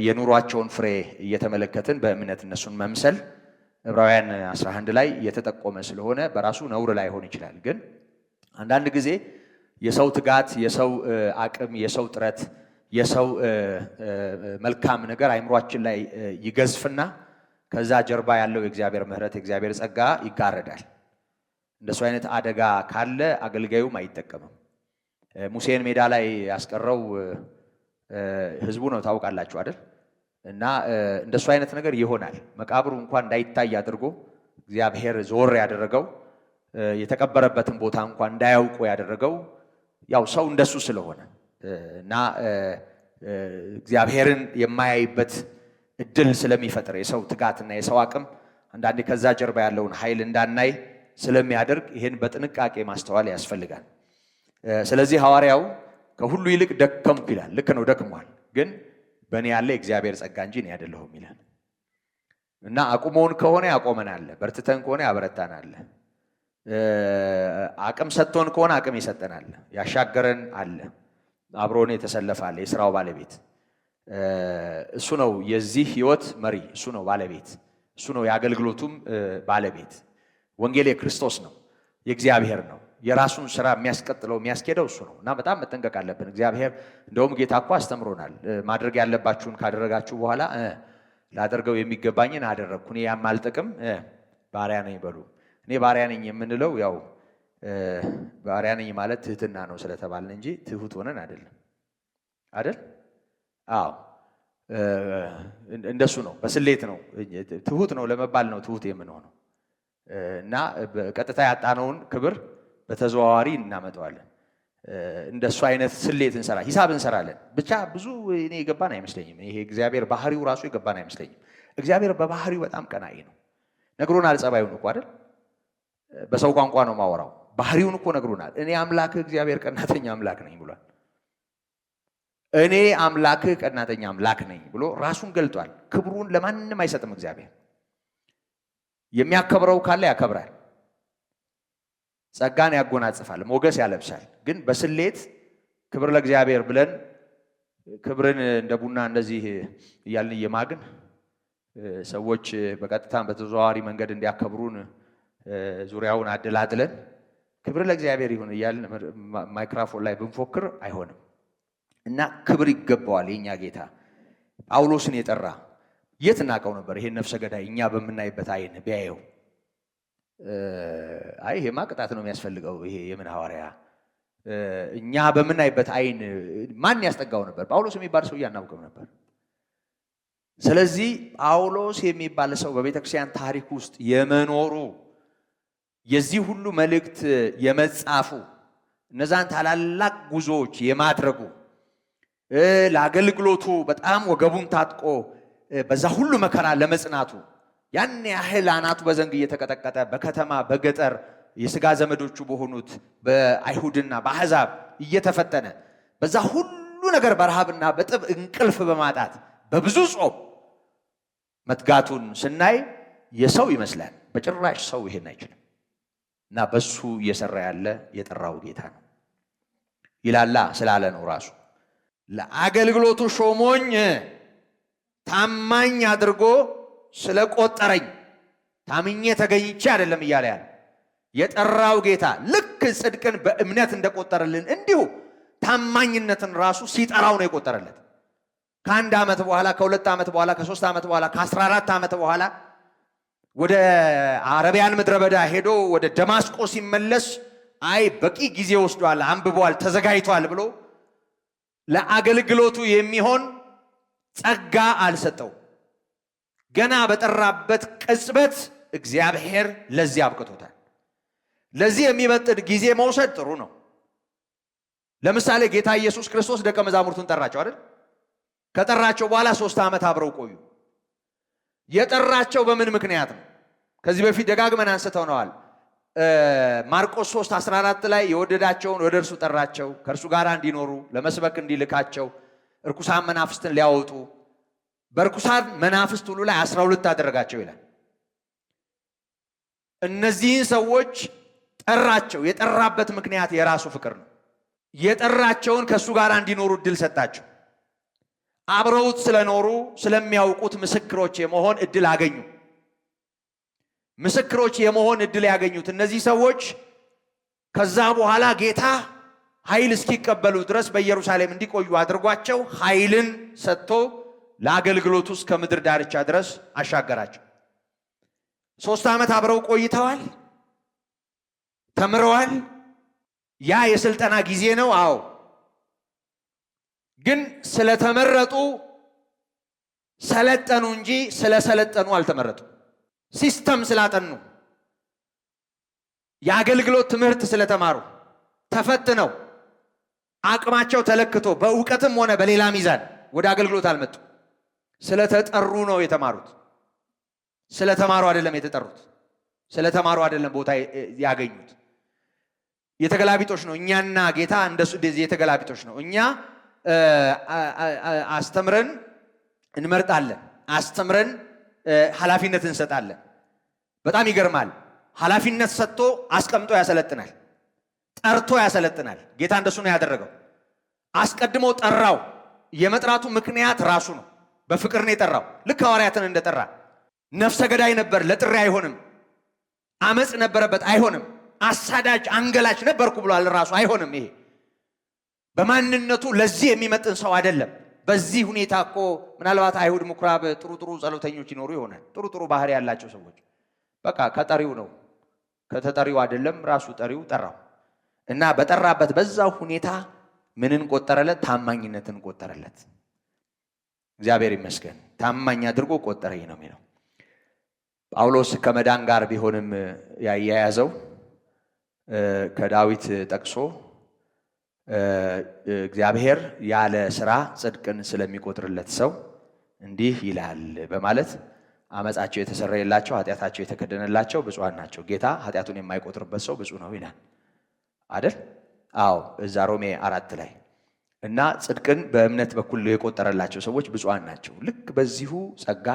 የኑሯቸውን ፍሬ እየተመለከትን በእምነት እነሱን መምሰል ዕብራውያን 11 ላይ የተጠቆመ ስለሆነ በራሱ ነውር ላይሆን ይችላል። ግን አንዳንድ ጊዜ የሰው ትጋት፣ የሰው አቅም፣ የሰው ጥረት፣ የሰው መልካም ነገር አይምሯችን ላይ ይገዝፍና ከዛ ጀርባ ያለው የእግዚአብሔር ምሕረት የእግዚአብሔር ጸጋ ይጋረዳል። እንደሱ አይነት አደጋ ካለ አገልጋዩም አይጠቀምም። ሙሴን ሜዳ ላይ ያስቀረው ህዝቡ ነው፣ ታውቃላችሁ አይደል? እና እንደሱ አይነት ነገር ይሆናል። መቃብሩ እንኳን እንዳይታይ አድርጎ እግዚአብሔር ዞር ያደረገው፣ የተቀበረበትን ቦታ እንኳን እንዳያውቁ ያደረገው ያው ሰው እንደሱ ስለሆነ እና እግዚአብሔርን የማያይበት እድል ስለሚፈጥር የሰው ትጋትና የሰው አቅም አንዳንዴ ከዛ ጀርባ ያለውን ኃይል እንዳናይ ስለሚያደርግ ይህን በጥንቃቄ ማስተዋል ያስፈልጋል። ስለዚህ ሐዋርያው ከሁሉ ይልቅ ደከምኩ ይላል። ልክ ነው፣ ደክሟል። ግን በእኔ ያለ የእግዚአብሔር ጸጋ እንጂ እኔ አይደለሁም ይላል እና አቁሞን ከሆነ ያቆመናል፣ በርትተን ከሆነ ያበረታናል፣ አቅም ሰጥቶን ከሆነ አቅም ይሰጠናል፣ ያሻገረን አለ፣ አብሮን የተሰለፈ አለ፣ የሥራው ባለቤት እሱ ነው። የዚህ ህይወት መሪ እሱ ነው፣ ባለቤት እሱ ነው፣ የአገልግሎቱም ባለቤት። ወንጌል የክርስቶስ ነው፣ የእግዚአብሔር ነው። የራሱን ስራ የሚያስቀጥለው የሚያስኬደው እሱ ነው እና በጣም መጠንቀቅ አለብን። እግዚአብሔር እንደውም ጌታ እኮ አስተምሮናል። ማድረግ ያለባችሁን ካደረጋችሁ በኋላ ላደርገው የሚገባኝን አደረግኩ፣ እኔ ያማልጥቅም ባሪያ ነኝ በሉ። እኔ ባሪያ ነኝ የምንለው ያው ባሪያ ነኝ ማለት ትህትና ነው ስለተባልን እንጂ ትሁት ሆነን አይደለም አይደል? አዎ እንደሱ ነው፣ በስሌት ነው። ትሁት ነው ለመባል ነው ትሁት የምንሆነው እና በቀጥታ ያጣነውን ክብር በተዘዋዋሪ እናመጣዋለን። እንደሱ አይነት ስሌት እንሰራ ሂሳብ እንሰራለን። ብቻ ብዙ እኔ የገባን አይመስለኝም። ይሄ እግዚአብሔር ባህሪው ራሱ የገባን አይመስለኝም። እግዚአብሔር በባህሪው በጣም ቀናኢ ነው። ነግሮናል። ጸባዩን እኮ አይደል? በሰው ቋንቋ ነው ማወራው። ባህሪውን እኮ ነግሮናል። እኔ አምላክ እግዚአብሔር ቀናተኛ አምላክ ነኝ ብሏል። እኔ አምላክህ ቀናተኛ አምላክ ነኝ ብሎ ራሱን ገልጧል። ክብሩን ለማንም አይሰጥም እግዚአብሔር። የሚያከብረው ካለ ያከብራል፣ ጸጋን ያጎናጽፋል፣ ሞገስ ያለብሳል። ግን በስሌት ክብር ለእግዚአብሔር ብለን ክብርን እንደ ቡና እንደዚህ እያልን እየማግን ሰዎች በቀጥታም በተዘዋዋሪ መንገድ እንዲያከብሩን ዙሪያውን አደላድለን ክብር ለእግዚአብሔር ይሁን እያልን ማይክሮፎን ላይ ብንፎክር አይሆንም። እና ክብር ይገባዋል የኛ ጌታ። ጳውሎስን የጠራ የት እናቀው ነበር? ይሄን ነፍሰ ገዳይ እኛ በምናይበት አይን ቢያየው አይ ይሄማ ቅጣት ነው የሚያስፈልገው፣ ይሄ የምን ሐዋርያ እኛ በምናይበት አይን ማን ያስጠጋው ነበር? ጳውሎስ የሚባል ሰው አናውቅም ነበር። ስለዚህ ጳውሎስ የሚባል ሰው በቤተክርስቲያን ታሪክ ውስጥ የመኖሩ የዚህ ሁሉ መልእክት የመጻፉ እነዛን ታላላቅ ጉዞዎች የማድረጉ ለአገልግሎቱ በጣም ወገቡን ታጥቆ በዛ ሁሉ መከራ ለመጽናቱ ያን ያህል አናቱ በዘንግ እየተቀጠቀጠ በከተማ በገጠር የሥጋ ዘመዶቹ በሆኑት በአይሁድና በአሕዛብ እየተፈተነ በዛ ሁሉ ነገር በረሃብና በጥብ እንቅልፍ በማጣት በብዙ ጾም መትጋቱን ስናይ የሰው ይመስላል። በጭራሽ ሰው ይሄን አይችልም። እና በሱ እየሰራ ያለ የጠራው ጌታ ነው ይላላ ስላለ ነው ራሱ ለአገልግሎቱ ሾሞኝ ታማኝ አድርጎ ስለቆጠረኝ ታምኜ ተገኝቼ አይደለም እያለ ያለ የጠራው ጌታ ልክ ጽድቅን በእምነት እንደቆጠረልን እንዲሁ ታማኝነትን ራሱ ሲጠራው ነው የቆጠረለት። ከአንድ ዓመት በኋላ ከሁለት ዓመት በኋላ ከ3 ዓመት በኋላ ከ14 ዓመት በኋላ ወደ አረቢያን ምድረ በዳ ሄዶ ወደ ደማስቆ ሲመለስ አይ በቂ ጊዜ ወስዷል፣ አንብቧል፣ ተዘጋጅቷል ብሎ ለአገልግሎቱ የሚሆን ጸጋ አልሰጠው። ገና በጠራበት ቅጽበት እግዚአብሔር ለዚህ አብቅቶታል። ለዚህ የሚመጥን ጊዜ መውሰድ ጥሩ ነው። ለምሳሌ ጌታ ኢየሱስ ክርስቶስ ደቀ መዛሙርቱን ጠራቸው አይደል? ከጠራቸው በኋላ 3 ዓመት አብረው ቆዩ። የጠራቸው በምን ምክንያት ነው? ከዚህ በፊት ደጋግመን አንስተውነዋል። ማርቆስ 3:14 ላይ የወደዳቸውን ወደ እርሱ ጠራቸው፣ ከእርሱ ጋር እንዲኖሩ ለመስበክ እንዲልካቸው፣ እርኩሳን መናፍስትን ሊያወጡ በርኩሳን መናፍስት ሁሉ ላይ 12 አደረጋቸው ይላል። እነዚህን ሰዎች ጠራቸው። የጠራበት ምክንያት የራሱ ፍቅር ነው። የጠራቸውን ከእሱ ጋር እንዲኖሩ እድል ሰጣቸው። አብረውት ስለኖሩ ስለሚያውቁት ምስክሮች የመሆን እድል አገኙ። ምስክሮች የመሆን እድል ያገኙት እነዚህ ሰዎች ከዛ በኋላ ጌታ ኃይል እስኪቀበሉ ድረስ በኢየሩሳሌም እንዲቆዩ አድርጓቸው ኃይልን ሰጥቶ ለአገልግሎቱ እስከ ምድር ዳርቻ ድረስ አሻገራቸው። 3 ዓመት አብረው ቆይተዋል፣ ተምረዋል። ያ የስልጠና ጊዜ ነው። አዎ፣ ግን ስለተመረጡ ሰለጠኑ እንጂ ስለሰለጠኑ አልተመረጡ። ሲስተም ስላጠኑ የአገልግሎት ትምህርት ስለተማሩ ተፈትነው አቅማቸው ተለክቶ በእውቀትም ሆነ በሌላ ሚዛን ወደ አገልግሎት አልመጡ። ስለተጠሩ ነው የተማሩት። ስለተማሩ አይደለም የተጠሩት። ስለተማሩ አይደለም ቦታ ያገኙት። የተገላቢጦች ነው። እኛና ጌታ እንደዚህ የተገላቢጦች ነው። እኛ አስተምረን እንመርጣለን፣ አስተምረን ኃላፊነት እንሰጣለን። በጣም ይገርማል። ኃላፊነት ሰጥቶ አስቀምጦ ያሰለጥናል፣ ጠርቶ ያሰለጥናል። ጌታ እንደሱ ነው ያደረገው። አስቀድሞ ጠራው። የመጥራቱ ምክንያት ራሱ ነው። በፍቅር ነው የጠራው። ልክ ሐዋርያትን እንደጠራ ነፍሰ ገዳይ ነበር፣ ለጥሪ አይሆንም። አመጽ ነበረበት፣ አይሆንም። አሳዳጅ አንገላች ነበርኩ ብሏል ራሱ፣ አይሆንም። ይሄ በማንነቱ ለዚህ የሚመጥን ሰው አይደለም። በዚህ ሁኔታ እኮ ምናልባት አይሁድ ምኩራብ ጥሩ ጸሎተኞች ይኖሩ ይሆናል፣ ጥሩ ባህሪ ያላቸው ሰዎች። በቃ ከጠሪው ነው፣ ከተጠሪው አይደለም። ራሱ ጠሪው ጠራው እና በጠራበት በዛው ሁኔታ ምንን ቆጠረለት? ታማኝነትን ቆጠረለት። እግዚአብሔር ይመስገን፣ ታማኝ አድርጎ ቆጠረኝ ነው የሚለው። ጳውሎስ ከመዳን ጋር ቢሆንም ያያያዘው ከዳዊት ጠቅሶ እግዚአብሔር ያለ ስራ ጽድቅን ስለሚቆጥርለት ሰው እንዲህ ይላል በማለት አመጻቸው የተሰረየላቸው ኃጢአታቸው የተከደነላቸው ብፁዓን ናቸው። ጌታ ኃጢአቱን የማይቆጥርበት ሰው ብፁዕ ነው ይላል አይደል? አዎ፣ እዛ ሮሜ 4 ላይ እና ጽድቅን በእምነት በኩል የቆጠረላቸው ሰዎች ብፁዓን ናቸው። ልክ በዚሁ ጸጋ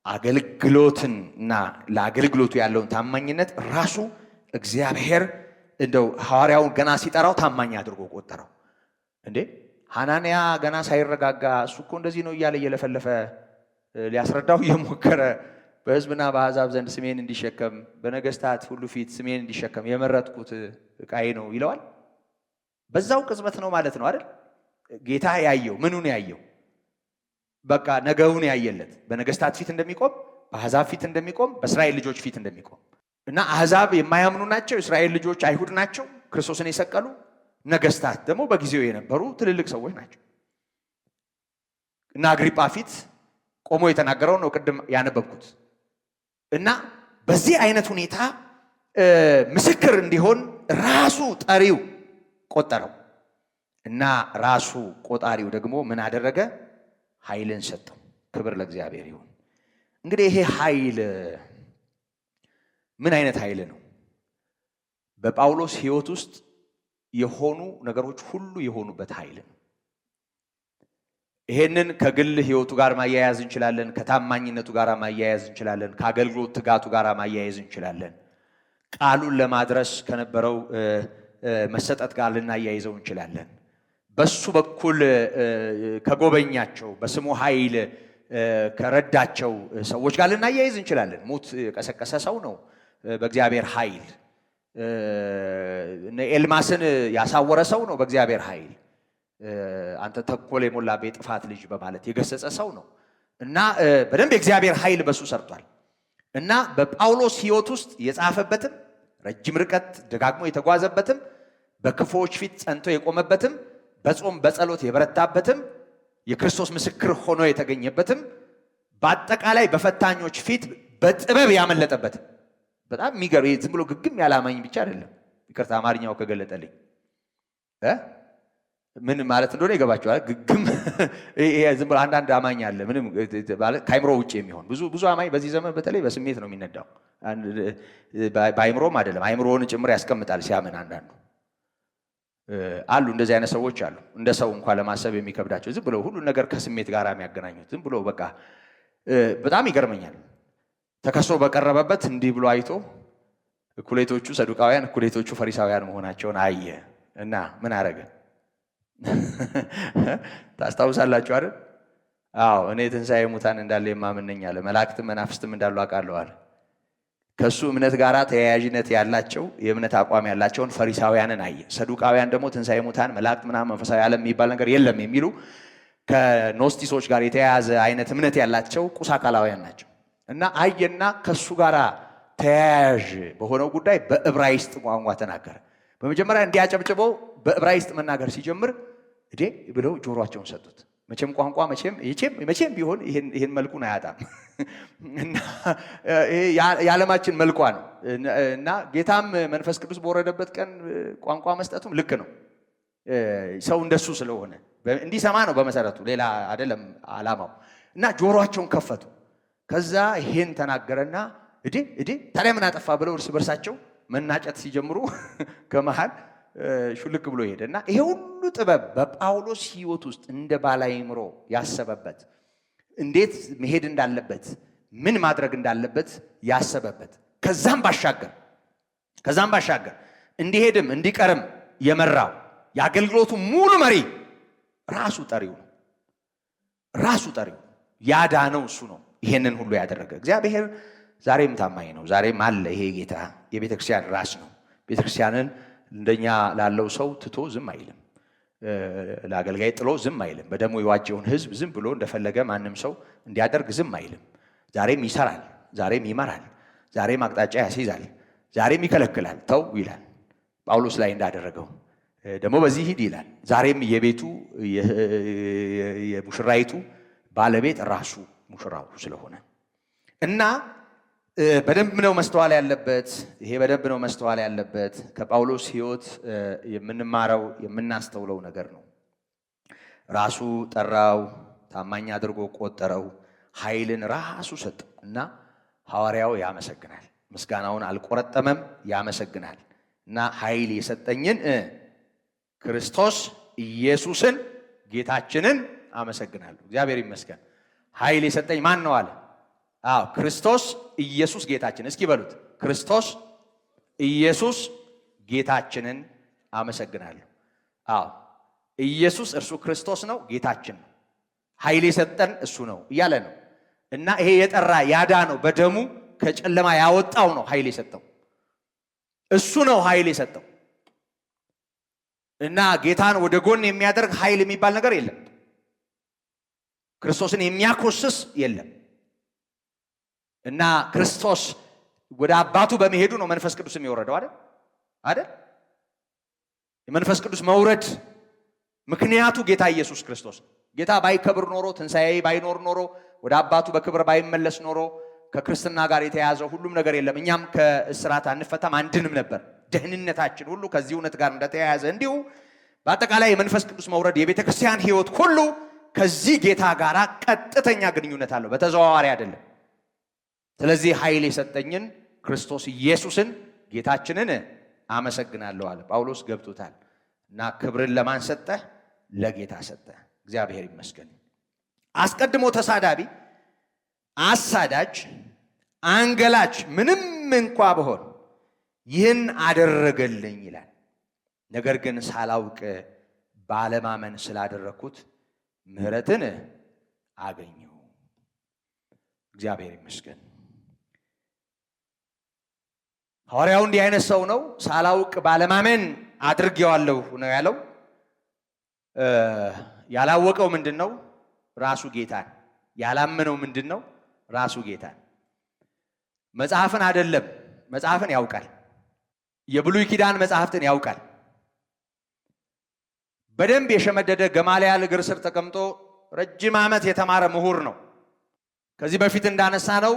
አገልግሎትና ለአገልግሎቱ ያለውን ታማኝነት ራሱ እግዚአብሔር እንደው ሐዋርያውን ገና ሲጠራው ታማኝ አድርጎ ቆጠረው። እንዴ ሐናንያ ገና ሳይረጋጋ እሱ እኮ እንደዚህ ነው እያለ እየለፈለፈ ሊያስረዳው እየሞከረ በሕዝብና በአሕዛብ ዘንድ ስሜን እንዲሸከም በነገስታት ሁሉ ፊት ስሜን እንዲሸከም የመረጥኩት ዕቃዬ ነው ይለዋል። በዛው ቅጽበት ነው ማለት ነው አይደል? ጌታ ያየው ምኑን ያየው? በቃ ነገውን ያየለት በነገስታት ፊት እንደሚቆም፣ በአሕዛብ ፊት እንደሚቆም፣ በእስራኤል ልጆች ፊት እንደሚቆም እና አሕዛብ የማያምኑ ናቸው፣ እስራኤል ልጆች አይሁድ ናቸው፣ ክርስቶስን የሰቀሉ ነገስታት ደግሞ በጊዜው የነበሩ ትልልቅ ሰዎች ናቸው። እና አግሪጳ ፊት ቆሞ የተናገረው ነው ቅድም ያነበብኩት። እና በዚህ አይነት ሁኔታ ምስክር እንዲሆን ራሱ ጠሪው ቆጠረው እና ራሱ ቆጣሪው ደግሞ ምን አደረገ? ኃይልን ሰጠው። ክብር ለእግዚአብሔር ይሁን። እንግዲህ ይሄ ኃይል ምን አይነት ኃይል ነው? በጳውሎስ ሕይወት ውስጥ የሆኑ ነገሮች ሁሉ የሆኑበት ኃይል ነው። ይሄንን ከግል ሕይወቱ ጋር ማያያዝ እንችላለን፣ ከታማኝነቱ ጋር ማያያዝ እንችላለን፣ ከአገልግሎት ትጋቱ ጋር ማያያዝ እንችላለን። ቃሉን ለማድረስ ከነበረው መሰጠት ጋር ልናያይዘው እንችላለን። በሱ በኩል ከጎበኛቸው በስሙ ኃይል ከረዳቸው ሰዎች ጋር ልናያይዝ እንችላለን። ሙት የቀሰቀሰ ሰው ነው በእግዚአብሔር ኃይል። ኤልማስን ያሳወረ ሰው ነው በእግዚአብሔር ኃይል። አንተ ተንኮል የሞላብህ የጥፋት ልጅ በማለት የገሰጸ ሰው ነው እና በደንብ የእግዚአብሔር ኃይል በሱ ሰርቷል። እና በጳውሎስ ሕይወት ውስጥ የጻፈበትም ረጅም ርቀት ደጋግሞ የተጓዘበትም በክፉዎች ፊት ጸንቶ የቆመበትም በጾም በጸሎት የበረታበትም የክርስቶስ ምስክር ሆኖ የተገኘበትም በአጠቃላይ በፈታኞች ፊት በጥበብ ያመለጠበትም በጣም የሚገርም ዝም ብሎ ግግም ያላማኝ ብቻ አይደለም። ይቅርታ አማርኛው ከገለጠልኝ ምን ማለት እንደሆነ ይገባቸዋል። ግግም ዝም ብሎ አንዳንድ አማኝ አለ ምንም ማለት ከአይምሮ ውጭ የሚሆን ብዙ አማኝ በዚህ ዘመን በተለይ በስሜት ነው የሚነዳው። በአይምሮም አይደለም አይምሮውን ጭምር ያስቀምጣል ሲያምን። አንዳንዱ አሉ እንደዚህ አይነት ሰዎች አሉ። እንደ ሰው እንኳን ለማሰብ የሚከብዳቸው ዝም ብሎ ሁሉ ነገር ከስሜት ጋር የሚያገናኙት ዝም ብሎ በቃ በጣም ይገርመኛል። ተከሶ በቀረበበት እንዲህ ብሎ አይቶ እኩሌቶቹ ሰዱቃውያን እኩሌቶቹ ፈሪሳውያን መሆናቸውን አየ እና ምን አረገ? ታስታውሳላችሁ አይደል? አዎ እኔ ትንሣኤ ሙታን እንዳለ የማምን ነኝ አለ። መላእክትም መናፍስትም እንዳሉ አውቃለሁ አለ። ከሱ እምነት ጋር ተያያዥነት ያላቸው የእምነት አቋም ያላቸውን ፈሪሳውያንን አየ። ሰዱቃውያን ደግሞ ትንሣኤ ሙታን መላእክት ምናምን መንፈሳዊ ዓለም የሚባል ነገር የለም የሚሉ ከኖስቲሶች ጋር የተያያዘ አይነት እምነት ያላቸው ቁስ አካላውያን ናቸው። እና አየና ከሱ ጋር ተያያዥ በሆነው ጉዳይ በዕብራይስጥ ቋንቋ ተናገረ። በመጀመሪያ እንዲያጨብጭበው በዕብራይስጥ መናገር ሲጀምር እዴ ብለው ጆሮአቸውን ሰጡት። መቼም ቋንቋ መቼም ቢሆን ይሄን መልኩን አያጣም እና የዓለማችን መልኳ ነው። እና ጌታም መንፈስ ቅዱስ በወረደበት ቀን ቋንቋ መስጠቱም ልክ ነው። ሰው እንደሱ ስለሆነ እንዲሰማ ነው በመሰረቱ፣ ሌላ አይደለም ዓላማው። እና ጆሮአቸውን ከፈቱ። ከዛ ይሄን ተናገረና እዴ ታዲያ ምን አጠፋ ብለው እርስ በርሳቸው መናጨት ሲጀምሩ ከመሃል ሹልክ ብሎ ሄደ። እና ይሄ ሁሉ ጥበብ በጳውሎስ ሕይወት ውስጥ እንደ ባለአእምሮ ያሰበበት፣ እንዴት መሄድ እንዳለበት፣ ምን ማድረግ እንዳለበት ያሰበበት፣ ከዛም ባሻገር እንዲሄድም እንዲቀርም የመራው የአገልግሎቱ ሙሉ መሪ ራሱ ጠሪው ያዳነው እሱ ነው። ይሄንን ሁሉ ያደረገ እግዚአብሔር ዛሬም ታማኝ ነው። ዛሬም አለ። ይሄ ጌታ የቤተ ክርስቲያን ራስ ነው። ቤተ ክርስቲያንን እንደኛ ላለው ሰው ትቶ ዝም አይልም። ለአገልጋይ ጥሎ ዝም አይልም። በደሙ የዋጀውን ሕዝብ ዝም ብሎ እንደፈለገ ማንም ሰው እንዲያደርግ ዝም አይልም። ዛሬም ይሰራል፣ ዛሬም ይመራል፣ ዛሬም አቅጣጫ ያስይዛል፣ ዛሬም ይከለክላል፣ ተው ይላል። ጳውሎስ ላይ እንዳደረገው ደግሞ በዚህ ሂድ ይላል። ዛሬም የቤቱ የሙሽራይቱ ባለቤት ራሱ ሙሽራው ስለሆነ እና በደንብ ነው መስተዋል ያለበት። ይሄ በደንብ ነው መስተዋል ያለበት። ከጳውሎስ ሕይወት የምንማረው የምናስተውለው ነገር ነው። ራሱ ጠራው፣ ታማኝ አድርጎ ቆጠረው፣ ኃይልን ራሱ ሰጠው እና ሐዋርያው ያመሰግናል። ምስጋናውን አልቆረጠመም፣ ያመሰግናል እና ኃይል የሰጠኝን ክርስቶስ ኢየሱስን ጌታችንን አመሰግናለሁ። እግዚአብሔር ይመስገን። ኃይል የሰጠኝ ማን ነው አለ? አዎ ክርስቶስ ኢየሱስ ጌታችን። እስኪ በሉት ክርስቶስ ኢየሱስ ጌታችንን አመሰግናለሁ። አዎ ኢየሱስ እርሱ ክርስቶስ ነው፣ ጌታችን ነው። ኃይል የሰጠን እሱ ነው እያለ ነው። እና ይሄ የጠራ ያዳ ነው፣ በደሙ ከጨለማ ያወጣው ነው ኃይል የሰጠው እሱ ነው ኃይል የሰጠው። እና ጌታን ወደ ጎን የሚያደርግ ኃይል የሚባል ነገር የለም። ክርስቶስን የሚያኮስስ የለም። እና ክርስቶስ ወደ አባቱ በመሄዱ ነው መንፈስ ቅዱስ የሚወረደው አይደል? የመንፈስ ቅዱስ መውረድ ምክንያቱ ጌታ ኢየሱስ ክርስቶስ። ጌታ ባይከብር ኖሮ፣ ትንሣኤ ባይኖር ኖሮ፣ ወደ አባቱ በክብር ባይመለስ ኖሮ ከክርስትና ጋር የተያዘው ሁሉም ነገር የለም። እኛም ከእስራት አንፈታም፣ አንድንም ነበር። ደህንነታችን ሁሉ ከዚህ እውነት ጋር እንደተያያዘ እንዲሁ በአጠቃላይ የመንፈስ ቅዱስ መውረድ የቤተ ክርስቲያን ሕይወት ሁሉ ከዚህ ጌታ ጋር ቀጥተኛ ግንኙነት አለው፣ በተዘዋዋሪ አይደለም። ስለዚህ ኃይል የሰጠኝን ክርስቶስ ኢየሱስን ጌታችንን አመሰግናለሁ አለ ጳውሎስ። ገብቶታል። እና ክብርን ለማን ሰጠህ? ለጌታ ሰጠህ። እግዚአብሔር ይመስገን። አስቀድሞ ተሳዳቢ፣ አሳዳጅ፣ አንገላች ምንም እንኳ ብሆን ይህን አደረገልኝ ይላል። ነገር ግን ሳላውቅ ባለማመን ስላደረግኩት ምሕረትን አገኘሁ። እግዚአብሔር ይመስገን። ሐዋርያው እንዲህ አይነት ሰው ነው። ሳላውቅ ባለማመን አድርጌዋለሁ ነው ያለው። ያላወቀው ምንድን ነው? ራሱ ጌታን። ያላመነው ምንድን ነው? ራሱ ጌታን። መጽሐፍን አይደለም፣ መጽሐፍን ያውቃል። የብሉይ ኪዳን መጽሐፍትን ያውቃል። በደንብ የሸመደደ ገማልያል እግር ስር ተቀምጦ ረጅም ዓመት የተማረ ምሁር ነው። ከዚህ በፊት እንዳነሳ ነው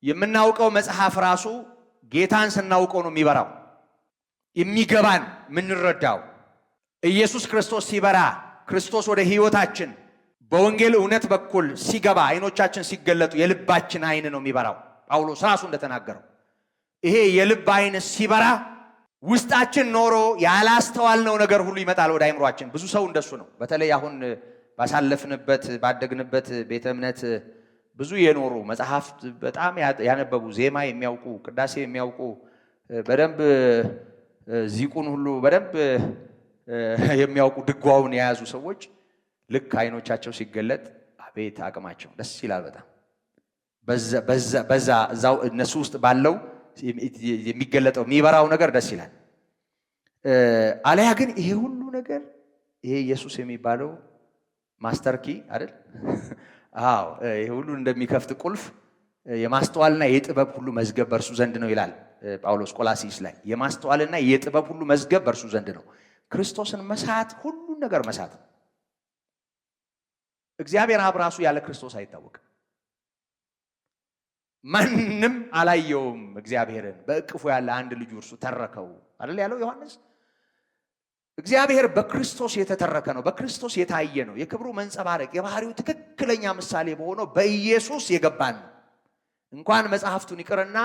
የምናውቀው መጽሐፍ ራሱ ጌታን ስናውቀው ነው የሚበራው፣ የሚገባን የምንረዳው። ኢየሱስ ክርስቶስ ሲበራ፣ ክርስቶስ ወደ ሕይወታችን በወንጌል እውነት በኩል ሲገባ፣ አይኖቻችን ሲገለጡ የልባችን አይን ነው የሚበራው። ጳውሎስ ራሱ እንደተናገረው ይሄ የልብ አይን ሲበራ ውስጣችን ኖሮ ያላስተዋልነው ነገር ሁሉ ይመጣል ወደ አይምሯችን። ብዙ ሰው እንደሱ ነው። በተለይ አሁን ባሳለፍንበት ባደግንበት ቤተ እምነት ብዙ የኖሩ መጽሐፍት በጣም ያነበቡ፣ ዜማ የሚያውቁ፣ ቅዳሴ የሚያውቁ፣ በደንብ ዚቁን ሁሉ በደንብ የሚያውቁ፣ ድጓውን የያዙ ሰዎች ልክ አይኖቻቸው ሲገለጥ አቤት አቅማቸው ደስ ይላል በጣም። እዛው እነሱ ውስጥ ባለው የሚገለጠው የሚበራው ነገር ደስ ይላል። አለያ ግን ይሄ ሁሉ ነገር ይሄ ኢየሱስ የሚባለው ማስተር ኪ አይደል? አዎ ይሄ ሁሉ እንደሚከፍት ቁልፍ የማስተዋልና የጥበብ ሁሉ መዝገብ በእርሱ ዘንድ ነው ይላል ጳውሎስ ቆላሲስ ላይ። የማስተዋልና የጥበብ ሁሉ መዝገብ በእርሱ ዘንድ ነው። ክርስቶስን መሳት ሁሉን ነገር መሳት። እግዚአብሔር አብ ራሱ ያለ ክርስቶስ አይታወቅም። ማንም አላየውም እግዚአብሔርን፣ በእቅፉ ያለ አንድ ልጁ እርሱ ተረከው አይደል ያለው ዮሐንስ። እግዚአብሔር በክርስቶስ የተተረከ ነው፣ በክርስቶስ የታየ ነው። የክብሩ መንጸባረቅ የባህሪው ትክክለኛ ምሳሌ በሆነው በኢየሱስ የገባን ነው። እንኳን መጽሐፍቱን ይቅርና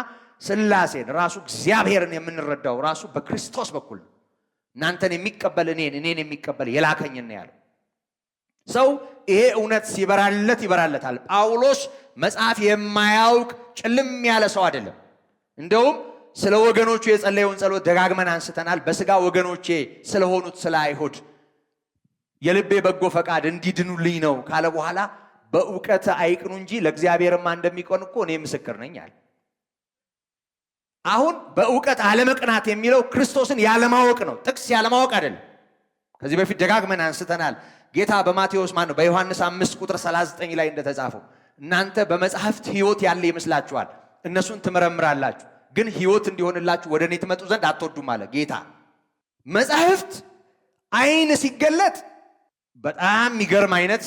ሥላሴን ራሱ እግዚአብሔርን የምንረዳው ራሱ በክርስቶስ በኩል ነው። እናንተን የሚቀበል እኔን የሚቀበል የላከኝን ነው ያለው። ሰው ይሄ እውነት ሲበራለት ይበራለታል። ጳውሎስ መጽሐፍ የማያውቅ ጭልም ያለ ሰው አይደለም። እንደውም ስለ ወገኖቹ የጸለየውን ጸሎት ደጋግመን አንስተናል። በሥጋ ወገኖቼ ስለሆኑት ስለ አይሁድ የልቤ በጎ ፈቃድ እንዲድኑልኝ ነው ካለ በኋላ በእውቀት አይቅኑ እንጂ ለእግዚአብሔርማ እንደሚቆን እኮ እኔ ምስክር ነኝ አለ። አሁን በእውቀት አለመቅናት የሚለው ክርስቶስን ያለማወቅ ነው፣ ጥቅስ ያለማወቅ አይደለም። ከዚህ በፊት ደጋግመን አንስተናል። ጌታ በማቴዎስ በዮሐንስ 5 ቁጥር 39 ላይ እንደተጻፈው እናንተ በመጽሐፍት ሕይወት ያለ ይመስላችኋል፣ እነሱን ትመረምራላችሁ፣ ግን ሕይወት እንዲሆንላችሁ ወደ እኔ ትመጡ ዘንድ አትወዱም አለ ጌታ። መጽሐፍት አይን ሲገለጥ በጣም የሚገርም አይነት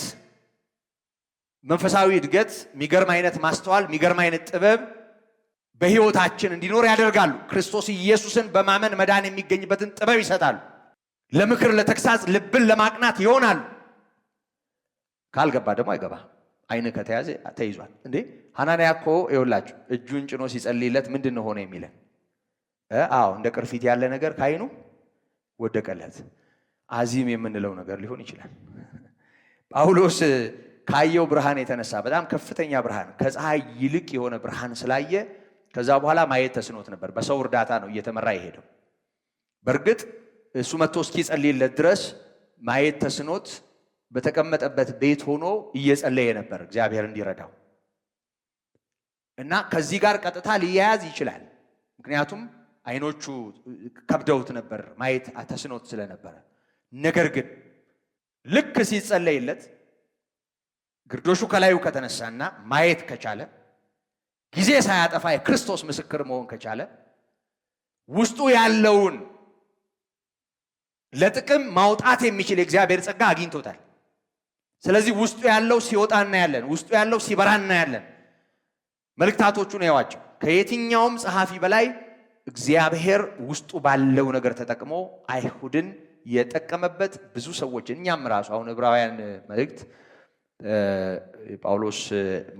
መንፈሳዊ እድገት፣ የሚገርም አይነት ማስተዋል፣ የሚገርም አይነት ጥበብ በሕይወታችን እንዲኖር ያደርጋሉ። ክርስቶስ ኢየሱስን በማመን መዳን የሚገኝበትን ጥበብ ይሰጣሉ። ለምክር ለተግሳጽ፣ ልብን ለማቅናት ይሆናሉ። ካልገባ ደግሞ አይገባ። አይን ከተያዘ ተይዟል። እንዴ ሐናንያ እኮ ይኸውላችሁ እጁን ጭኖ ሲጸልይለት ምንድን ነው ሆነ የሚለን? አዎ እንደ ቅርፊት ያለ ነገር ከአይኑ ወደቀለት። አዚም የምንለው ነገር ሊሆን ይችላል። ጳውሎስ ካየው ብርሃን የተነሳ በጣም ከፍተኛ ብርሃን ከፀሐይ ይልቅ የሆነ ብርሃን ስላየ ከዛ በኋላ ማየት ተስኖት ነበር። በሰው እርዳታ ነው እየተመራ የሄደው። በእርግጥ እሱ መጥቶ እስኪጸልይለት ድረስ ማየት ተስኖት በተቀመጠበት ቤት ሆኖ እየጸለየ ነበር እግዚአብሔር እንዲረዳው እና ከዚህ ጋር ቀጥታ ሊያያዝ ይችላል። ምክንያቱም አይኖቹ ከብደውት ነበር ማየት ተስኖት ስለነበረ። ነገር ግን ልክ ሲጸለይለት ግርዶሹ ከላዩ ከተነሳና ማየት ከቻለ ጊዜ ሳያጠፋ የክርስቶስ ምስክር መሆን ከቻለ ውስጡ ያለውን ለጥቅም ማውጣት የሚችል የእግዚአብሔር ጸጋ አግኝቶታል። ስለዚህ ውስጡ ያለው ሲወጣ እናያለን፣ ውስጡ ያለው ሲበራ እናያለን። መልእክታቶቹን ያዋቸው ከየትኛውም ጸሐፊ በላይ እግዚአብሔር ውስጡ ባለው ነገር ተጠቅሞ አይሁድን የጠቀመበት ብዙ ሰዎች እኛም ራሱ አሁን ዕብራውያን መልእክት ጳውሎስ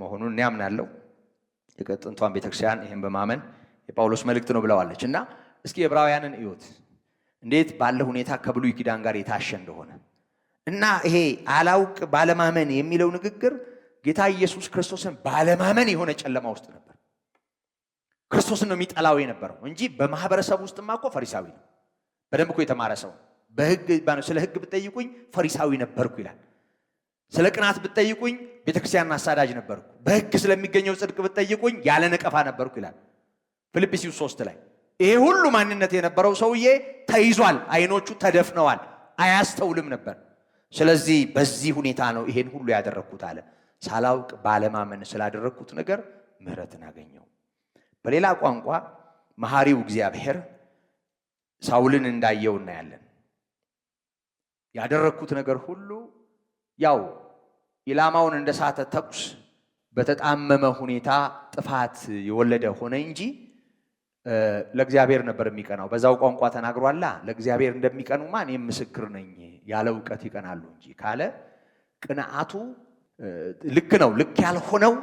መሆኑን እናምናለሁ። የጥንቷን ቤተክርስቲያን ይሄን በማመን የጳውሎስ መልእክት ነው ብለዋለች እና እስኪ ዕብራውያንን እዩት እንዴት ባለ ሁኔታ ከብሉይ ኪዳን ጋር የታሸ እንደሆነ እና ይሄ አላውቅ ባለማመን የሚለው ንግግር ጌታ ኢየሱስ ክርስቶስን ባለማመን የሆነ ጨለማ ውስጥ ነበር። ክርስቶስን ነው የሚጠላው የነበረው እንጂ በማህበረሰብ ውስጥማ እኮ ፈሪሳዊ ነው። በደንብ እኮ የተማረ ሰው በሕግ ስለ ሕግ ብትጠይቁኝ ፈሪሳዊ ነበርኩ ይላል። ስለ ቅናት ብትጠይቁኝ ቤተክርስቲያን አሳዳጅ ነበርኩ፣ በሕግ ስለሚገኘው ጽድቅ ብትጠይቁኝ ያለ ነቀፋ ነበርኩ ይላል ፊልጵስዩስ 3 ላይ። ይሄ ሁሉ ማንነት የነበረው ሰውዬ ተይዟል፣ አይኖቹ ተደፍነዋል፣ አያስተውልም ነበር። ስለዚህ በዚህ ሁኔታ ነው ይሄን ሁሉ ያደረኩት አለ። ሳላውቅ ባለማመን ስላደረኩት ነገር ምህረትን አገኘው። በሌላ ቋንቋ መሐሪው እግዚአብሔር ሳውልን እንዳየው እናያለን። ያደረኩት ነገር ሁሉ ያው ኢላማውን እንደሳተ ተኩስ በተጣመመ ሁኔታ ጥፋት የወለደ ሆነ እንጂ ለእግዚአብሔር ነበር የሚቀናው። በዛው ቋንቋ ተናግሯላ። ለእግዚአብሔር እንደሚቀኑማ እኔም ምስክር ነኝ፣ ያለ እውቀት ይቀናሉ እንጂ ካለ ቅንዓቱ ልክ ነው። ልክ ያልሆነው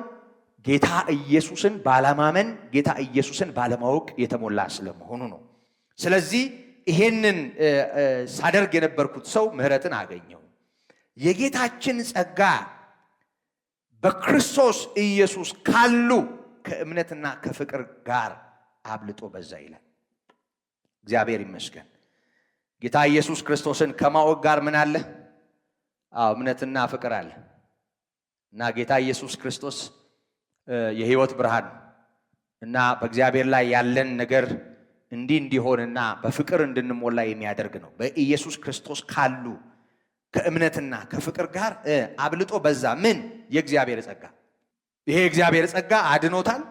ጌታ ኢየሱስን ባለማመን ጌታ ኢየሱስን ባለማወቅ የተሞላ ስለመሆኑ ነው። ስለዚህ ይሄንን ሳደርግ የነበርኩት ሰው ምህረትን አገኘው። የጌታችን ጸጋ በክርስቶስ ኢየሱስ ካሉ ከእምነትና ከፍቅር ጋር አብልጦ በዛ ይላል። እግዚአብሔር ይመስገን። ጌታ ኢየሱስ ክርስቶስን ከማወቅ ጋር ምን አለ? እምነትና ፍቅር አለ እና ጌታ ኢየሱስ ክርስቶስ የሕይወት ብርሃን እና በእግዚአብሔር ላይ ያለን ነገር እንዲሆንና በፍቅር እንድንሞላ የሚያደርግ ነው። በኢየሱስ ክርስቶስ ካሉ ከእምነትና ከፍቅር ጋር አብልጦ በዛ ምን? የእግዚአብሔር ጸጋ። ይሄ የእግዚአብሔር ጸጋ አድኖታል።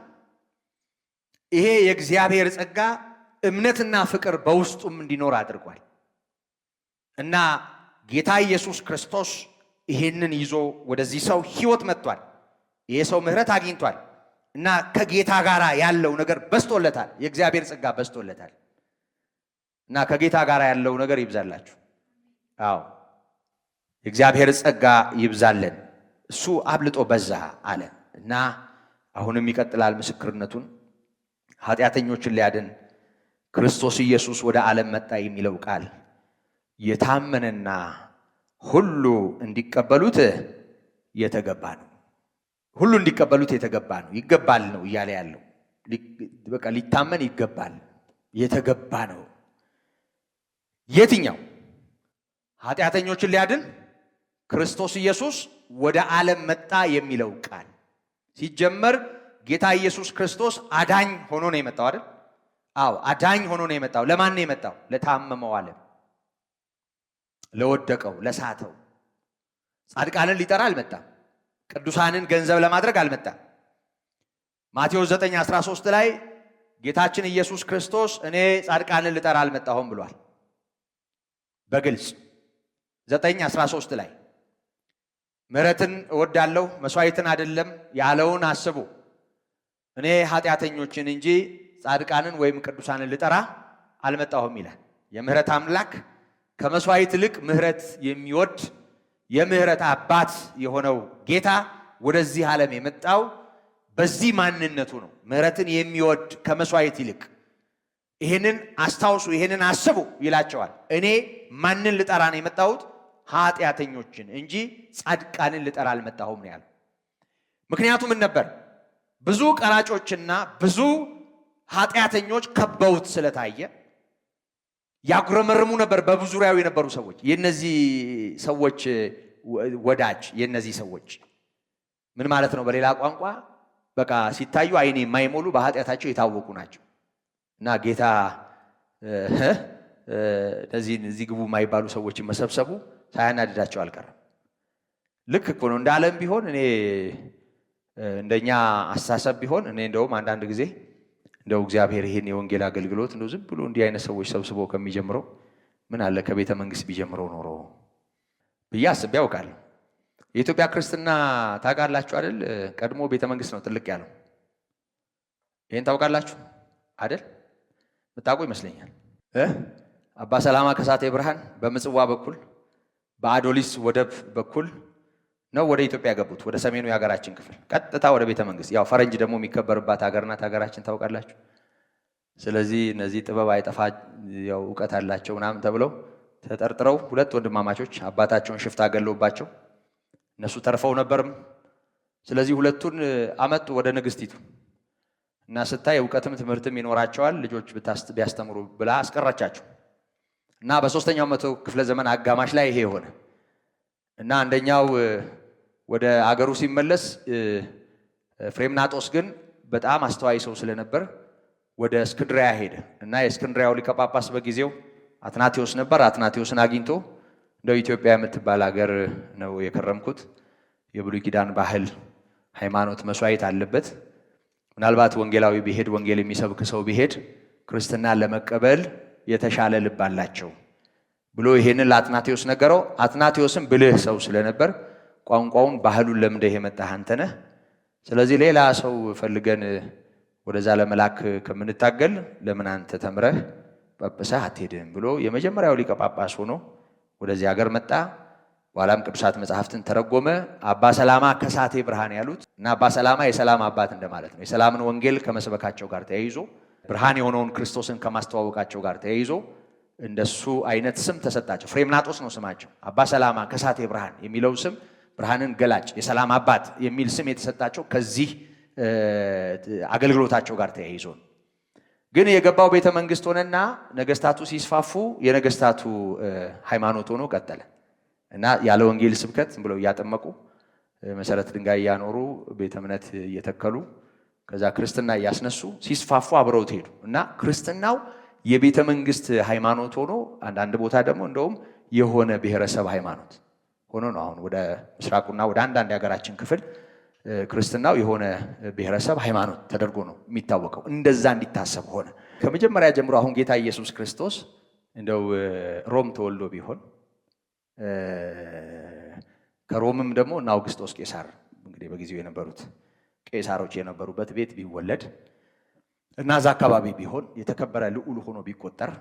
ይሄ የእግዚአብሔር ጸጋ እምነትና ፍቅር በውስጡም እንዲኖር አድርጓል እና ጌታ ኢየሱስ ክርስቶስ ይሄንን ይዞ ወደዚህ ሰው ሕይወት መጥቷል። ይሄ ሰው ምህረት አግኝቷል እና ከጌታ ጋር ያለው ነገር በስቶለታል። የእግዚአብሔር ጸጋ በስቶለታል እና ከጌታ ጋር ያለው ነገር ይብዛላችሁ። አዎ የእግዚአብሔር ጸጋ ይብዛልን። እሱ አብልጦ በዛ አለ እና አሁንም ይቀጥላል ምስክርነቱን። ኃጢአተኞችን ሊያድን ክርስቶስ ኢየሱስ ወደ ዓለም መጣ የሚለው ቃል የታመነና ሁሉ እንዲቀበሉት የተገባ ነው። ሁሉ እንዲቀበሉት የተገባ ነው። ይገባል ነው እያለ ያለው። በቃ ሊታመን ይገባል፣ የተገባ ነው። የትኛው? ኃጢአተኞችን ሊያድን ክርስቶስ ኢየሱስ ወደ ዓለም መጣ የሚለው ቃል ሲጀመር ጌታ ኢየሱስ ክርስቶስ አዳኝ ሆኖ ነው የመጣው አይደል? አዎ አዳኝ ሆኖ ነው የመጣው። ለማን ነው የመጣው? ለታመመው ዓለም፣ ለወደቀው፣ ለሳተው። ጻድቃንን ሊጠራ አልመጣም። ቅዱሳንን ገንዘብ ለማድረግ አልመጣም። ማቴዎስ 9:13 ላይ ጌታችን ኢየሱስ ክርስቶስ እኔ ጻድቃንን ልጠራ አልመጣሁም ብሏል በግልጽ 9:13 ላይ ምህረትን እወዳለሁ መስዋዕትን አይደለም ያለውን አስቡ። እኔ ኃጢአተኞችን እንጂ ጻድቃንን ወይም ቅዱሳንን ልጠራ አልመጣሁም ይላል። የምህረት አምላክ ከመስዋዕት ይልቅ ምህረት የሚወድ የምህረት አባት የሆነው ጌታ ወደዚህ ዓለም የመጣው በዚህ ማንነቱ ነው። ምህረትን የሚወድ ከመስዋዕት ይልቅ። ይሄንን አስታውሱ፣ ይሄንን አስቡ ይላቸዋል። እኔ ማንን ልጠራ ነው የመጣሁት? ኃጢአተኞችን እንጂ ጻድቃንን ልጠራ አልመጣሁም ነው ያለው። ምክንያቱም ምን ነበር? ብዙ ቀራጮችና ብዙ ኃጢአተኞች ከበውት ስለታየ ያጉረመርሙ ነበር በዙሪያው የነበሩ ሰዎች። የነዚህ ሰዎች ወዳጅ የነዚህ ሰዎች ምን ማለት ነው? በሌላ ቋንቋ በቃ ሲታዩ አይኔ የማይሞሉ በኃጢአታቸው የታወቁ ናቸው። እና ጌታ እዚህ ግቡ የማይባሉ ሰዎችን መሰብሰቡ ሳያናድዳቸው አልቀረም። ልክ እኮ ነው። እንደ ዓለም ቢሆን እኔ እንደኛ አስተሳሰብ ቢሆን እኔ እንደውም አንዳንድ ጊዜ እንደው እግዚአብሔር ይሄን የወንጌል አገልግሎት እንደው ዝም ብሎ እንዲህ አይነት ሰዎች ሰብስቦ ከሚጀምረው ምን አለ ከቤተ መንግስት ቢጀምረው ኖሮ ብዬ አስቤ ያውቃለሁ። የኢትዮጵያ ክርስትና ታውቃላችሁ አይደል? ቀድሞ ቤተ መንግስት ነው ትልቅ ያለው። ይሄን ታውቃላችሁ አይደል? ምታውቁ ይመስለኛል። አባ ሰላማ ከሳቴ ብርሃን በምጽዋ በኩል በአዶሊስ ወደብ በኩል ነው ወደ ኢትዮጵያ ገቡት፣ ወደ ሰሜኑ የሀገራችን ክፍል ቀጥታ ወደ ቤተ መንግስት። ያው ፈረንጅ ደግሞ የሚከበርባት ሀገር ናት ሀገራችን ታውቃላችሁ። ስለዚህ እነዚህ ጥበብ አይጠፋ ያው ዕውቀት አላቸው ምናምን ተብለው ተጠርጥረው ሁለት ወንድማማቾች አባታቸውን ሽፍታ ገለውባቸው እነሱ ተርፈው ነበርም። ስለዚህ ሁለቱን አመጡ ወደ ንግስቲቱ እና ስታይ ዕውቀትም ትምህርትም ይኖራቸዋል ልጆች ቢያስተምሩ ብላ አስቀራቻቸው። እና በሶስተኛው መቶ ክፍለ ዘመን አጋማሽ ላይ ይሄ ሆነ እና አንደኛው ወደ አገሩ ሲመለስ ፍሬምናጦስ ግን በጣም አስተዋይ ሰው ስለነበር ወደ እስክንድሪያ ሄደ እና የእስክንድሪያው ሊቀ ጳጳስ በጊዜው አትናቴዎስ ነበር። አትናቴዎስን አግኝቶ እንደው ኢትዮጵያ የምትባል ሀገር ነው የከረምኩት፣ የብሉይ ኪዳን ባህል ሃይማኖት መስዋዕት አለበት፣ ምናልባት ወንጌላዊ ቢሄድ ወንጌል የሚሰብክ ሰው ቢሄድ ክርስትናን ለመቀበል የተሻለ ልብ አላቸው ብሎ ይሄንን ለአትናቴዎስ ነገረው። አትናቴዎስም ብልህ ሰው ስለነበር ቋንቋውን ባህሉን ለምደህ የመጣህ አንተ ነህ፣ ስለዚህ ሌላ ሰው ፈልገን ወደዛ ለመላክ ከምንታገል ለምን አንተ ተምረህ ጳጳስህ አትሄድም ብሎ የመጀመሪያው ሊቀ ጳጳስ ሆኖ ወደዚህ ሀገር መጣ። በኋላም ቅዱሳት መጽሐፍትን ተረጎመ። አባ ሰላማ ከሳቴ ብርሃን ያሉት እና አባ ሰላማ የሰላም አባት እንደማለት ነው። የሰላምን ወንጌል ከመስበካቸው ጋር ተያይዞ ብርሃን የሆነውን ክርስቶስን ከማስተዋወቃቸው ጋር ተያይዞ እንደሱ አይነት ስም ተሰጣቸው። ፍሬምናጦስ ነው ስማቸው። አባ ሰላማ ከሳቴ ብርሃን የሚለው ስም ብርሃንን ገላጭ የሰላም አባት የሚል ስም የተሰጣቸው ከዚህ አገልግሎታቸው ጋር ተያይዞ ነው። ግን የገባው ቤተ መንግስት ሆነና ነገስታቱ ሲስፋፉ የነገስታቱ ሃይማኖት ሆኖ ቀጠለ እና ያለ ወንጌል ስብከት ብለው እያጠመቁ መሰረት ድንጋይ እያኖሩ ቤተ እምነት እየተከሉ ከዛ ክርስትና እያስነሱ ሲስፋፉ አብረውት ሄዱ እና ክርስትናው የቤተ መንግስት ሃይማኖት ሆኖ አንዳንድ ቦታ ደግሞ እንደውም የሆነ ብሔረሰብ ሃይማኖት ሆኖ ነው አሁን ወደ ምስራቁና ወደ አንዳንድ የሀገራችን ክፍል ክርስትናው የሆነ ብሔረሰብ ሃይማኖት ተደርጎ ነው የሚታወቀው። እንደዛ እንዲታሰብ ሆነ። ከመጀመሪያ ጀምሮ አሁን ጌታ ኢየሱስ ክርስቶስ እንደው ሮም ተወልዶ ቢሆን ከሮምም ደግሞ እና አውግስጦስ ቄሳር እንግዲህ በጊዜው የነበሩት ቄሳሮች የነበሩበት ቤት ቢወለድ እና እዛ አካባቢ ቢሆን የተከበረ ልዑል ሆኖ ቢቆጠር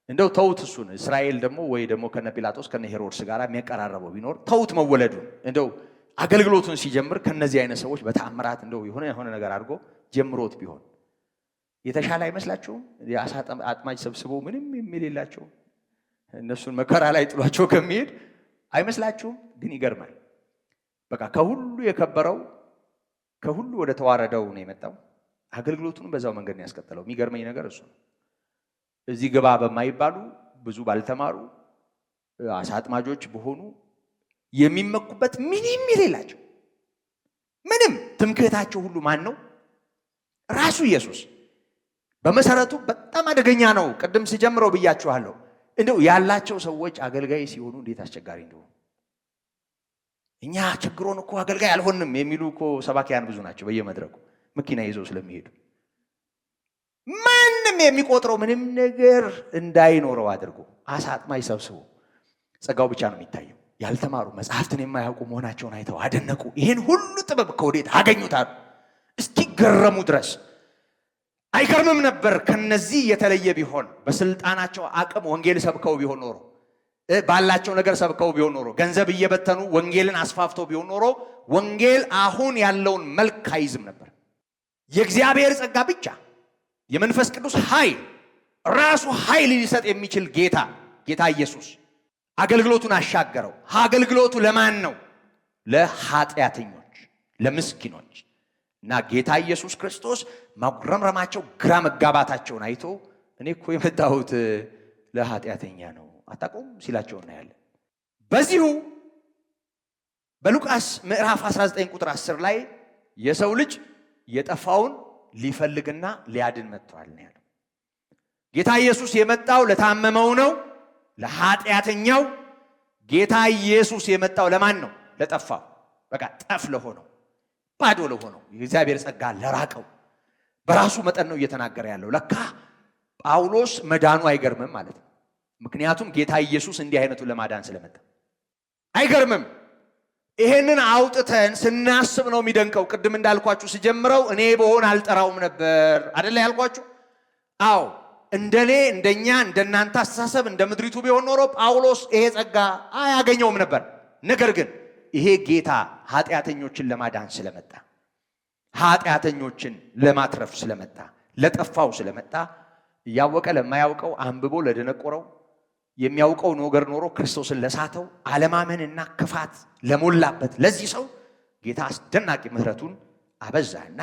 እንደው ተውት እሱን እስራኤል ደግሞ ወይ ደግሞ ከነ ጲላጦስ ከነ ሄሮድስ ጋር የሚያቀራረበው ቢኖር ተውት መወለዱን እንደው አገልግሎቱን ሲጀምር ከነዚህ አይነት ሰዎች በተአምራት እንደው የሆነ ነገር አድርጎ ጀምሮት ቢሆን የተሻለ አይመስላችሁም? የአሳ አጥማጅ ሰብስበው ምንም የሚሌላቸው እነሱን መከራ ላይ ጥሏቸው ከሚሄድ አይመስላችሁም? ግን ይገርማል። በቃ ከሁሉ የከበረው ከሁሉ ወደ ተዋረደው ነው የመጣው። አገልግሎቱን በዛው መንገድ ነው ያስቀጠለው። የሚገርመኝ ነገር እሱ ነው። እዚህ ግባ በማይባሉ ብዙ ባልተማሩ አሳ አጥማጆች በሆኑ የሚመኩበት ምንም የሌላቸው ምንም ትምክህታቸው ሁሉ ማን ነው? ራሱ ኢየሱስ። በመሰረቱ በጣም አደገኛ ነው። ቅድም ሲጀምረው ብያችኋለሁ። እንደው ያላቸው ሰዎች አገልጋይ ሲሆኑ እንዴት አስቸጋሪ እንደሆኑ። እኛ ችግሮን እኮ አገልጋይ አልሆንም የሚሉ እኮ ሰባኪያን ብዙ ናቸው በየመድረኩ መኪና ይዘው ስለሚሄዱ ማንም የሚቆጥረው ምንም ነገር እንዳይኖረው አድርጎ አሳ አጥማጅ ሰብስቦ ጸጋው ብቻ ነው የሚታየው። ያልተማሩ መጽሐፍትን የማያውቁ መሆናቸውን አይተው አደነቁ። ይሄን ሁሉ ጥበብ ከወዴት አገኙታል? እስኪገረሙ ድረስ። አይገርምም ነበር ከነዚህ የተለየ ቢሆን በስልጣናቸው አቅም ወንጌል ሰብከው ቢሆን ኖሮ ባላቸው ነገር ሰብከው ቢሆን ኖሮ ገንዘብ እየበተኑ ወንጌልን አስፋፍተው ቢሆን ኖሮ ወንጌል አሁን ያለውን መልክ አይዝም ነበር። የእግዚአብሔር ጸጋ ብቻ የመንፈስ ቅዱስ ኃይል ራሱ ኃይል ሊሰጥ የሚችል ጌታ ኢየሱስ አገልግሎቱን አሻገረው። አገልግሎቱ ለማን ነው? ለኃጢአተኞች፣ ለምስኪኖች። እና ጌታ ኢየሱስ ክርስቶስ ማጉረምረማቸው፣ ግራ መጋባታቸውን አይቶ እኔ እኮ የመጣሁት ለኃጢአተኛ ነው አታውቁም ሲላቸው እናያለን። በዚሁ በሉቃስ ምዕራፍ 19 ቁጥር 10 ላይ የሰው ልጅ የጠፋውን ሊፈልግና ሊያድን መጥቷል ነው ያለው። ጌታ ኢየሱስ የመጣው ለታመመው ነው፣ ለኃጢአተኛው። ጌታ ኢየሱስ የመጣው ለማን ነው? ለጠፋው፣ በቃ ጠፍ ለሆነው፣ ባዶ ለሆነው፣ የእግዚአብሔር ጸጋ ለራቀው። በራሱ መጠን ነው እየተናገረ ያለው። ለካ ጳውሎስ መዳኑ አይገርምም ማለት ነው። ምክንያቱም ጌታ ኢየሱስ እንዲህ አይነቱ ለማዳን ስለመጣ አይገርምም። ይሄንን አውጥተን ስናስብ ነው የሚደንቀው። ቅድም እንዳልኳችሁ ሲጀምረው እኔ በሆን አልጠራውም ነበር አይደለ ያልኳችሁ? አዎ እንደኔ እንደኛ እንደናንተ አስተሳሰብ እንደ ምድሪቱ ቢሆን ኖሮ ጳውሎስ ይሄ ጸጋ አያገኘውም ነበር። ነገር ግን ይሄ ጌታ ኃጢአተኞችን ለማዳን ስለመጣ፣ ኃጢአተኞችን ለማትረፍ ስለመጣ፣ ለጠፋው ስለመጣ እያወቀ ለማያውቀው፣ አንብቦ ለደነቆረው፣ የሚያውቀው ነገር ኖሮ ክርስቶስን ለሳተው፣ አለማመንና ክፋት ለሞላበት ለዚህ ሰው ጌታ አስደናቂ ምሕረቱን አበዛና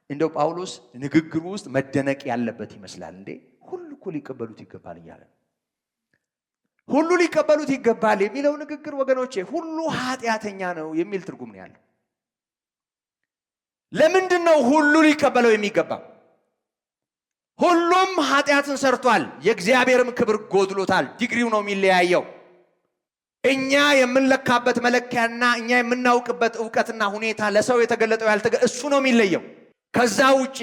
እንደው ጳውሎስ ንግግሩ ውስጥ መደነቅ ያለበት ይመስላል። እንዴ ሁሉ እኮ ሊቀበሉት ይገባል እያለ ሁሉ ሊቀበሉት ይገባል የሚለው ንግግር ወገኖቼ ሁሉ ኃጢአተኛ ነው የሚል ትርጉም ነው ያለው። ለምንድን ነው ሁሉ ሊቀበለው የሚገባው? ሁሉም ኃጢአትን ሰርቷል፣ የእግዚአብሔርም ክብር ጎድሎታል። ዲግሪው ነው የሚለያየው። እኛ የምንለካበት መለኪያና እኛ የምናውቅበት ዕውቀትና ሁኔታ ለሰው የተገለጠው እሱ ነው የሚለየው። ከዛ ውጪ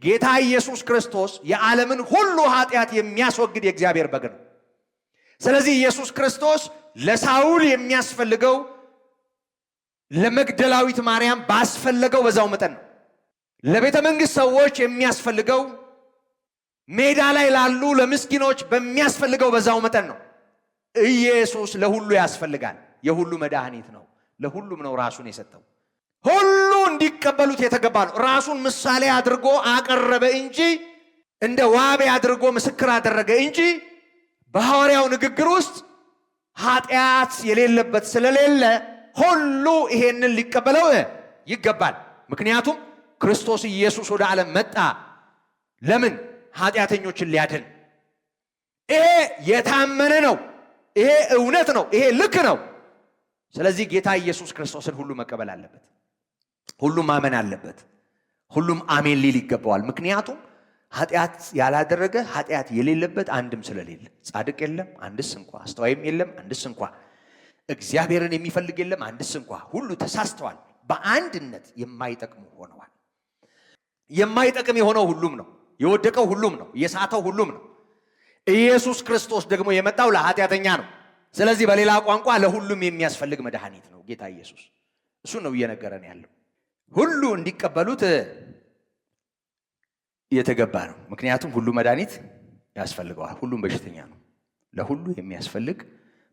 ጌታ ኢየሱስ ክርስቶስ የዓለምን ሁሉ ኃጢአት የሚያስወግድ የእግዚአብሔር በግ ነው። ስለዚህ ኢየሱስ ክርስቶስ ለሳውል የሚያስፈልገው ለመግደላዊት ማርያም ባስፈለገው በዛው መጠን ነው። ለቤተ መንግሥት ሰዎች የሚያስፈልገው ሜዳ ላይ ላሉ ለምስኪኖች በሚያስፈልገው በዛው መጠን ነው። ኢየሱስ ለሁሉ ያስፈልጋል። የሁሉ መድኃኒት ነው። ለሁሉም ነው ራሱን የሰጠው። ሁሉ እንዲቀበሉት የተገባ ነው። ራሱን ምሳሌ አድርጎ አቀረበ እንጂ እንደ ዋቤ አድርጎ ምስክር አደረገ እንጂ በሐዋርያው ንግግር ውስጥ ኃጢአት የሌለበት ስለሌለ ሁሉ ይሄንን ሊቀበለው ይገባል። ምክንያቱም ክርስቶስ ኢየሱስ ወደ ዓለም መጣ። ለምን? ኃጢአተኞችን ሊያድን። ይሄ የታመነ ነው። ይሄ እውነት ነው። ይሄ ልክ ነው። ስለዚህ ጌታ ኢየሱስ ክርስቶስን ሁሉ መቀበል አለበት። ሁሉም ማመን አለበት። ሁሉም አሜን ሊል ይገባዋል። ምክንያቱም ኃጢአት ያላደረገ ኃጢአት የሌለበት አንድም ስለሌለ፣ ጻድቅ የለም አንድስ እንኳ፣ አስተዋይም የለም አንድስ እንኳ፣ እግዚአብሔርን የሚፈልግ የለም አንድስ እንኳ። ሁሉ ተሳስተዋል፣ በአንድነት የማይጠቅሙ ሆነዋል። የማይጠቅም የሆነው ሁሉም ነው። የወደቀው ሁሉም ነው። የሳተው ሁሉም ነው። ኢየሱስ ክርስቶስ ደግሞ የመጣው ለኃጢአተኛ ነው። ስለዚህ በሌላ ቋንቋ ለሁሉም የሚያስፈልግ መድኃኒት ነው ጌታ ኢየሱስ። እሱ ነው እየነገረን ያለው። ሁሉ እንዲቀበሉት የተገባ ነው። ምክንያቱም ሁሉ መድኃኒት ያስፈልገዋል። ሁሉም በሽተኛ ነው። ለሁሉ የሚያስፈልግ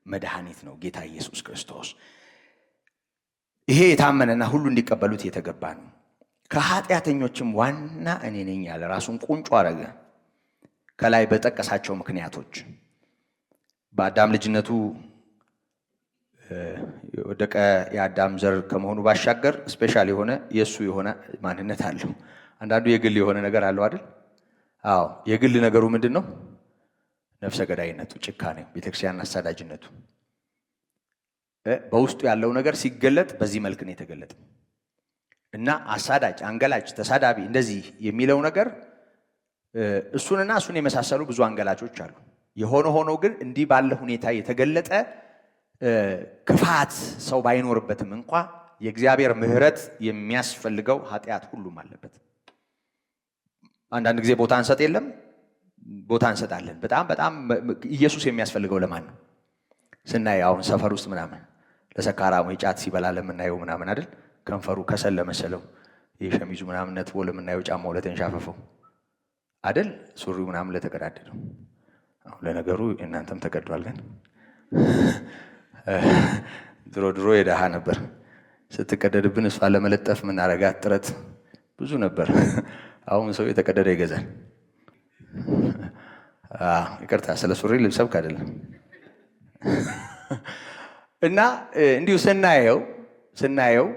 መድኃኒት ነው ጌታ ኢየሱስ ክርስቶስ። ይሄ የታመነና ሁሉ እንዲቀበሉት የተገባ ነው። ከኃጢአተኞችም ዋና እኔ ነኝ ያለ ራሱን ቁንጮ አረገ። ከላይ በጠቀሳቸው ምክንያቶች በአዳም ልጅነቱ የወደቀ የአዳም ዘር ከመሆኑ ባሻገር ስፔሻል የሆነ የሱ የሆነ ማንነት አለው። አንዳንዱ የግል የሆነ ነገር አለው አይደል? አዎ፣ የግል ነገሩ ምንድነው? ነፍሰ ገዳይነቱ፣ ጭካኔው፣ ቤተክርስቲያን አሳዳጅነቱ። በውስጡ ያለው ነገር ሲገለጥ በዚህ መልክ ነው የተገለጠ እና አሳዳጅ፣ አንገላጭ፣ ተሳዳቢ እንደዚህ የሚለው ነገር እሱንና እሱን የመሳሰሉ ብዙ አንገላጮች አሉ። የሆነ ሆኖ ግን እንዲህ ባለ ሁኔታ የተገለጠ ክፋት ሰው ባይኖርበትም እንኳ የእግዚአብሔር ምሕረት የሚያስፈልገው ኃጢአት ሁሉም አለበት። አንዳንድ ጊዜ ቦታ እንሰጥ የለም ቦታ እንሰጣለን። በጣም ኢየሱስ የሚያስፈልገው ለማን ነው ስናይ አሁን ሰፈር ውስጥ ምናምን ለሰካራሙ ጫት ሲበላ ለምናየው ምናምን አይደል? ከንፈሩ ከሰል ለመሰለው የሸሚዙ ምናምን ነጥቦ ለምናየው ጫማው ለተንሻፈፈው አይደል? ሱሪው ምናምን ለተቀዳደደው። አሁን ለነገሩ እናንተም ተቀዷል። ግን ድሮ የደሃ ነበር ስትቀደድብን እሷ ለመለጠፍ ምን አረጋት ጥረት ብዙ ነበር። አሁን ሰው የተቀደደ ይገዛል ይቅርታ ስለ ሱሪ ልብሰብክ አይደለም። እና እንዲሁ ስናየው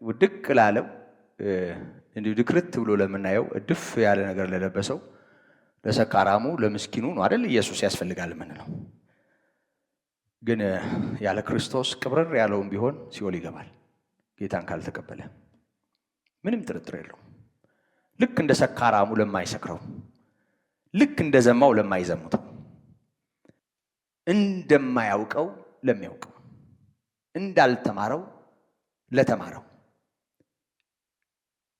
ውድቅ ላለው እንዲሁ ድክርት ብሎ ለምናየው እድፍ ያለ ነገር ለለበሰው ለሰካራሙ ለምስኪኑ ነው አይደል ኢየሱስ ያስፈልጋል የምንለው። ግን ያለ ክርስቶስ ቅብረር ያለውም ቢሆን ሲኦል ይገባል ጌታን ካልተቀበለ፣ ምንም ጥርጥር የለውም። ልክ እንደ ሰካራሙ ለማይሰክረው፣ ልክ እንደ ዘማው ለማይዘሙተው፣ እንደማያውቀው ለሚያውቀው፣ እንዳልተማረው ለተማረው፣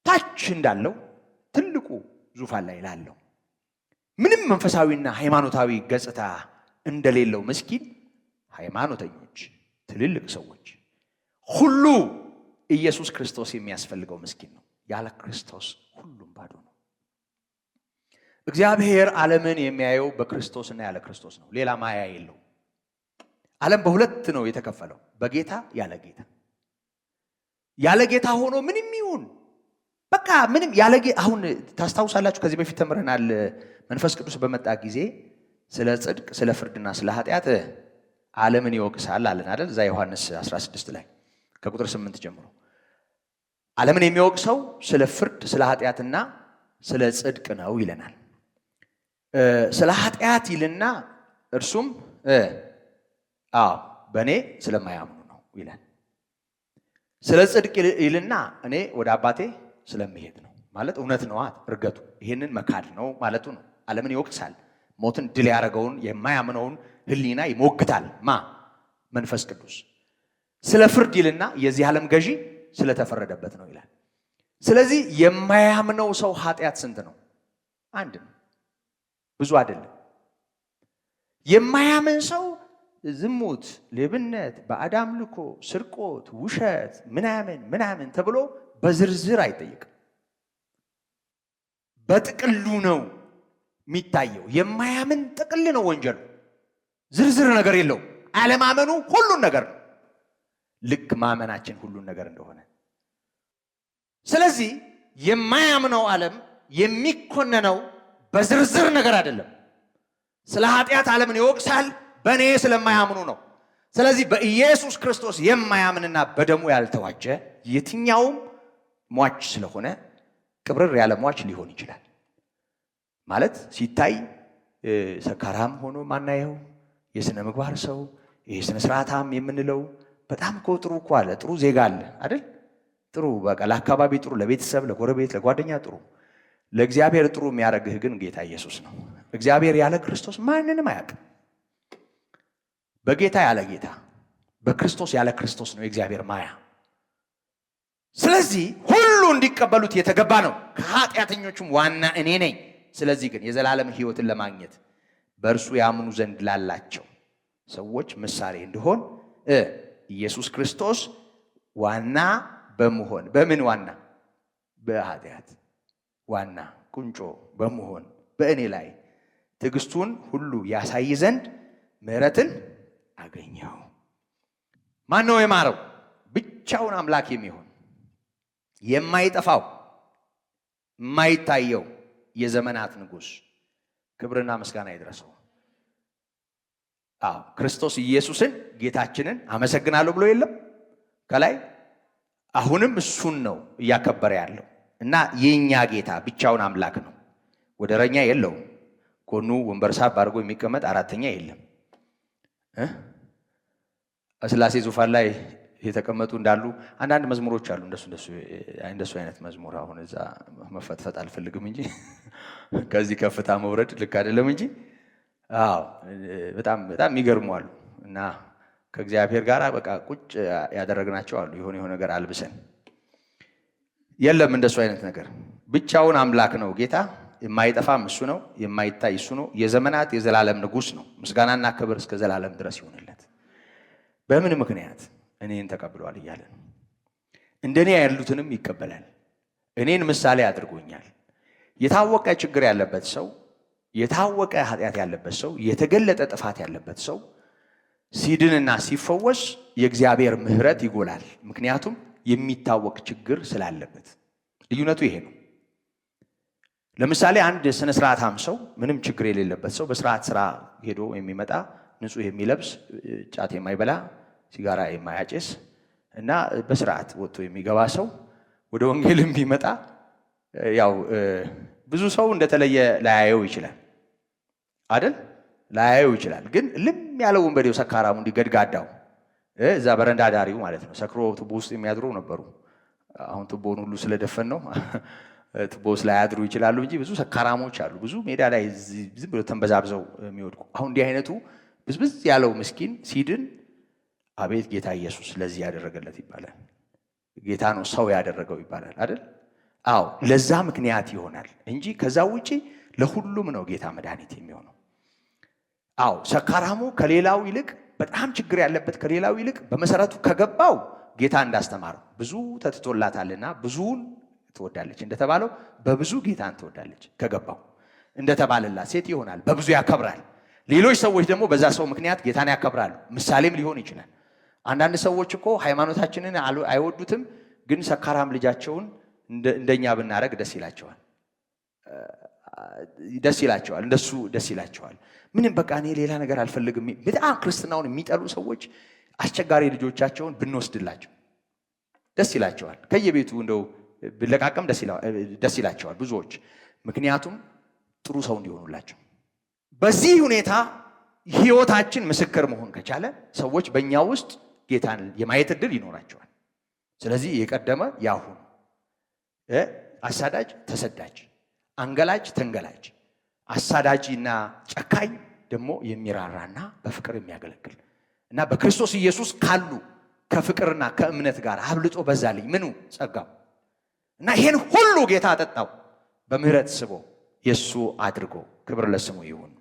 ታች እንዳለው ትልቁ ዙፋን ላይ ላለው፣ ምንም መንፈሳዊና ሃይማኖታዊ ገጽታ እንደሌለው ምስኪን፣ ሃይማኖተኞች፣ ትልልቅ ሰዎች ሁሉ ኢየሱስ ክርስቶስ የሚያስፈልገው ምስኪን ነው። ያለ ክርስቶስ ሁሉም ባዶ ነው። እግዚአብሔር ዓለምን የሚያየው በክርስቶስና ያለ ክርስቶስ ነው። ሌላ ማያ የለው። ዓለም በሁለት ነው የተከፈለው፣ በጌታ ያለ ጌታ። ያለ ጌታ ሆኖ ምንም ይሁን በቃ ምንም ያለ ጌታ። አሁን ታስታውሳላችሁ ከዚህ በፊት ተምረናል። መንፈስ ቅዱስ በመጣ ጊዜ ስለ ጽድቅ፣ ስለ ፍርድና ስለ ኃጢአት ዓለምን ይወቅሳል አለን አይደል? እዛ ዮሐንስ 16 ላይ ከቁጥር 8 ጀምሮ ዓለምን የሚወቅሰው ስለ ፍርድ፣ ስለ ኃጢአትና ስለ ጽድቅ ነው ይለናል። ስለ ኃጢአት ይልና እርሱም በእኔ ስለማያምኑ ነው ይላል። ስለ ጽድቅ ይልና እኔ ወደ አባቴ ስለምሄድ ነው ማለት እውነት ነው። እርገቱ ይሄንን መካድ ነው ማለቱ ነው። ዓለምን ይወቅሳል። ሞትን ድል ያደረገውን የማያምነውን ሕሊና ይሞግታል። መንፈስ ቅዱስ። ስለ ፍርድ ይልና የዚህ ዓለም ገዢ ስለተፈረደበት ነው ይላል። ስለዚህ የማያምነው ሰው ኃጢአት ስንት ነው? አንድ ነው፣ ብዙ አይደለም። የማያምን ሰው ዝሙት፣ ሌብነት፣ ባዕድ አምልኮ፣ ስርቆት፣ ውሸት ምናምን ተብሎ በዝርዝር አይጠይቅም። በጥቅሉ ነው የሚታየው። የማያምን ጥቅል ነው ወንጀሉ። ዝርዝር ነገር የለው። አለማመኑ ሁሉን ነገር ነው፣ ልክ ማመናችን ሁሉን ነገር እንደሆነ። ስለዚህ የማያምነው ዓለም የሚኮነነው በዝርዝር ነገር አይደለም። ስለ ኃጢአት ዓለምን ይወቅሳል፣ በእኔ ስለማያምኑ ነው። ስለዚህ በኢየሱስ ክርስቶስ የማያምንና በደሙ ያልተዋጀ የትኛውም ሟች ስለሆነ ቅብርር ያለ ሟች ሊሆን ይችላል። ማለት ሲታይ ሰካራም ሆኖ ማናየው የሥነ ምግባር ሰው፣ የሥነ ስርዓታም የምንለው በጣም እኮ ጥሩ እኮ አለ፣ ጥሩ ዜጋ አለ አይደል? ጥሩ በቃ ለአካባቢ ጥሩ፣ ለቤተሰብ፣ ለጎረቤት፣ ለጓደኛ ጥሩ። ለእግዚአብሔር ጥሩ የሚያደርግህ ግን ጌታ ኢየሱስ ነው። እግዚአብሔር ያለ ክርስቶስ ማንንም አያውቅም። በጌታ ያለ ጌታ፣ በክርስቶስ ያለ ክርስቶስ ነው የእግዚአብሔር ማያ። ስለዚህ ሁሉ እንዲቀበሉት የተገባ ነው፣ ከኃጢአተኞቹም ዋና እኔ ነኝ። ስለዚህ ግን የዘላለም ሕይወትን ለማግኘት በእርሱ ያምኑ ዘንድ ላላቸው ሰዎች ምሳሌ እንዲሆን ኢየሱስ ክርስቶስ ዋና በመሆን በምን ዋና? በኃጢአት ዋና ቁንጮ በመሆን በእኔ ላይ ትዕግስቱን ሁሉ ያሳይ ዘንድ ምሕረትን አገኘው። ማን ነው የማረው? ብቻውን አምላክ የሚሆን የማይጠፋው የማይታየው የዘመናት ንጉሥ ክብርና ምስጋና ይድረሰው። ክርስቶስ ኢየሱስን ጌታችንን አመሰግናለሁ ብሎ የለም ከላይ? አሁንም እሱን ነው እያከበረ ያለው እና የኛ ጌታ ብቻውን አምላክ ነው። ወደረኛ የለውም። ጎኑ ወንበር ሳብ አድርጎ የሚቀመጥ አራተኛ የለም። ስላሴ ዙፋን ላይ የተቀመጡ እንዳሉ አንዳንድ መዝሙሮች አሉ። እንደሱ አይነት መዝሙር አሁን እዛ መፈትፈት አልፈልግም እንጂ ከዚህ ከፍታ መውረድ ልክ አይደለም እንጂ በጣም የሚገርሙ አሉ እና ከእግዚአብሔር ጋር በቃ ቁጭ ያደረግናቸው አሉ። የሆነ ነገር አልብሰን የለም እንደሱ አይነት ነገር። ብቻውን አምላክ ነው ጌታ። የማይጠፋም እሱ ነው፣ የማይታይ እሱ ነው። የዘመናት የዘላለም ንጉሥ ነው። ምስጋናና ክብር እስከ ዘላለም ድረስ ይሆንለት። በምን ምክንያት? እኔን ተቀብሏል እያለ ነው። እንደኔ ያሉትንም ይቀበላል። እኔን ምሳሌ አድርጎኛል። የታወቀ ችግር ያለበት ሰው፣ የታወቀ ኃጢአት ያለበት ሰው፣ የተገለጠ ጥፋት ያለበት ሰው ሲድንና ሲፈወስ የእግዚአብሔር ምሕረት ይጎላል። ምክንያቱም የሚታወቅ ችግር ስላለበት። ልዩነቱ ይሄ ነው። ለምሳሌ አንድ ስነ ስርዓታም ሰው ምንም ችግር የሌለበት ሰው በስርዓት ስራ ሄዶ የሚመጣ ንጹህ የሚለብስ ጫት የማይበላ ሲጋራ የማያጨስ እና በስርዓት ወጥቶ የሚገባ ሰው ወደ ወንጌልም ቢመጣ ያው ብዙ ሰው እንደተለየ ላያየው ይችላል አይደል? ላያየው ይችላል። ግን ልም ያለው ወንበዴው ሰካራሙ እንዲገድጋዳው እዛ በረንዳ ዳሪው ማለት ነው ሰክሮ ቱቦ ውስጥ የሚያድሩ ነበሩ። አሁን ቱቦን ሁሉ ስለደፈን ነው ቱቦ ውስጥ ላያድሩ ይችላሉ እንጂ ብዙ ሰካራሞች አሉ። ብዙ ሜዳ ላይ ዝም ብሎ ተንበዛብዘው የሚወድቁ። አሁን እንዲህ አይነቱ ብዝብዝ ያለው ምስኪን ሲድን አቤት ጌታ ኢየሱስ ለዚህ ያደረገለት ይባላል። ጌታ ነው ሰው ያደረገው ይባላል አይደል? አዎ ለዛ ምክንያት ይሆናል እንጂ ከዛ ውጪ ለሁሉም ነው ጌታ መድኃኒት የሚሆነው። አዎ ሰካራሙ ከሌላው ይልቅ በጣም ችግር ያለበት ከሌላው ይልቅ በመሰረቱ ከገባው ጌታ እንዳስተማረው ብዙ ተትቶላታልና ብዙን ትወዳለች እንደተባለው በብዙ ጌታን ትወዳለች። ከገባው እንደተባለላት ሴት ይሆናል በብዙ ያከብራል። ሌሎች ሰዎች ደግሞ በዛ ሰው ምክንያት ጌታን ያከብራሉ። ምሳሌም ሊሆን ይችላል። አንዳንድ ሰዎች እኮ ሃይማኖታችንን አይወዱትም፣ ግን ሰካራም ልጃቸውን እንደኛ ብናረግ ደስ ይላቸዋል። እንደሱ ደስ ይላቸዋል። ምንም በቃ እኔ ሌላ ነገር አልፈልግም። በጣም ክርስትናውን የሚጠሉ ሰዎች አስቸጋሪ ልጆቻቸውን ብንወስድላቸው ደስ ይላቸዋል። ከየቤቱ እንደው ብለቃቀም ደስ ይላቸዋል ብዙዎች። ምክንያቱም ጥሩ ሰው እንዲሆኑላቸው። በዚህ ሁኔታ ህይወታችን ምስክር መሆን ከቻለ ሰዎች በእኛ ውስጥ ጌታን የማየት ዕድል ይኖራቸዋል። ስለዚህ የቀደመ ያሁን አሳዳጅ ተሰዳጅ፣ አንገላጅ ተንገላጅ፣ አሳዳጂና ጨካኝ ደግሞ የሚራራና በፍቅር የሚያገለግል እና በክርስቶስ ኢየሱስ ካሉ ከፍቅርና ከእምነት ጋር አብልጦ በዛልኝ ምኑ ጸጋው እና ይሄን ሁሉ ጌታ አጠጣው በምህረት ስቦ የሱ አድርጎ። ክብር ለስሙ ይሁን።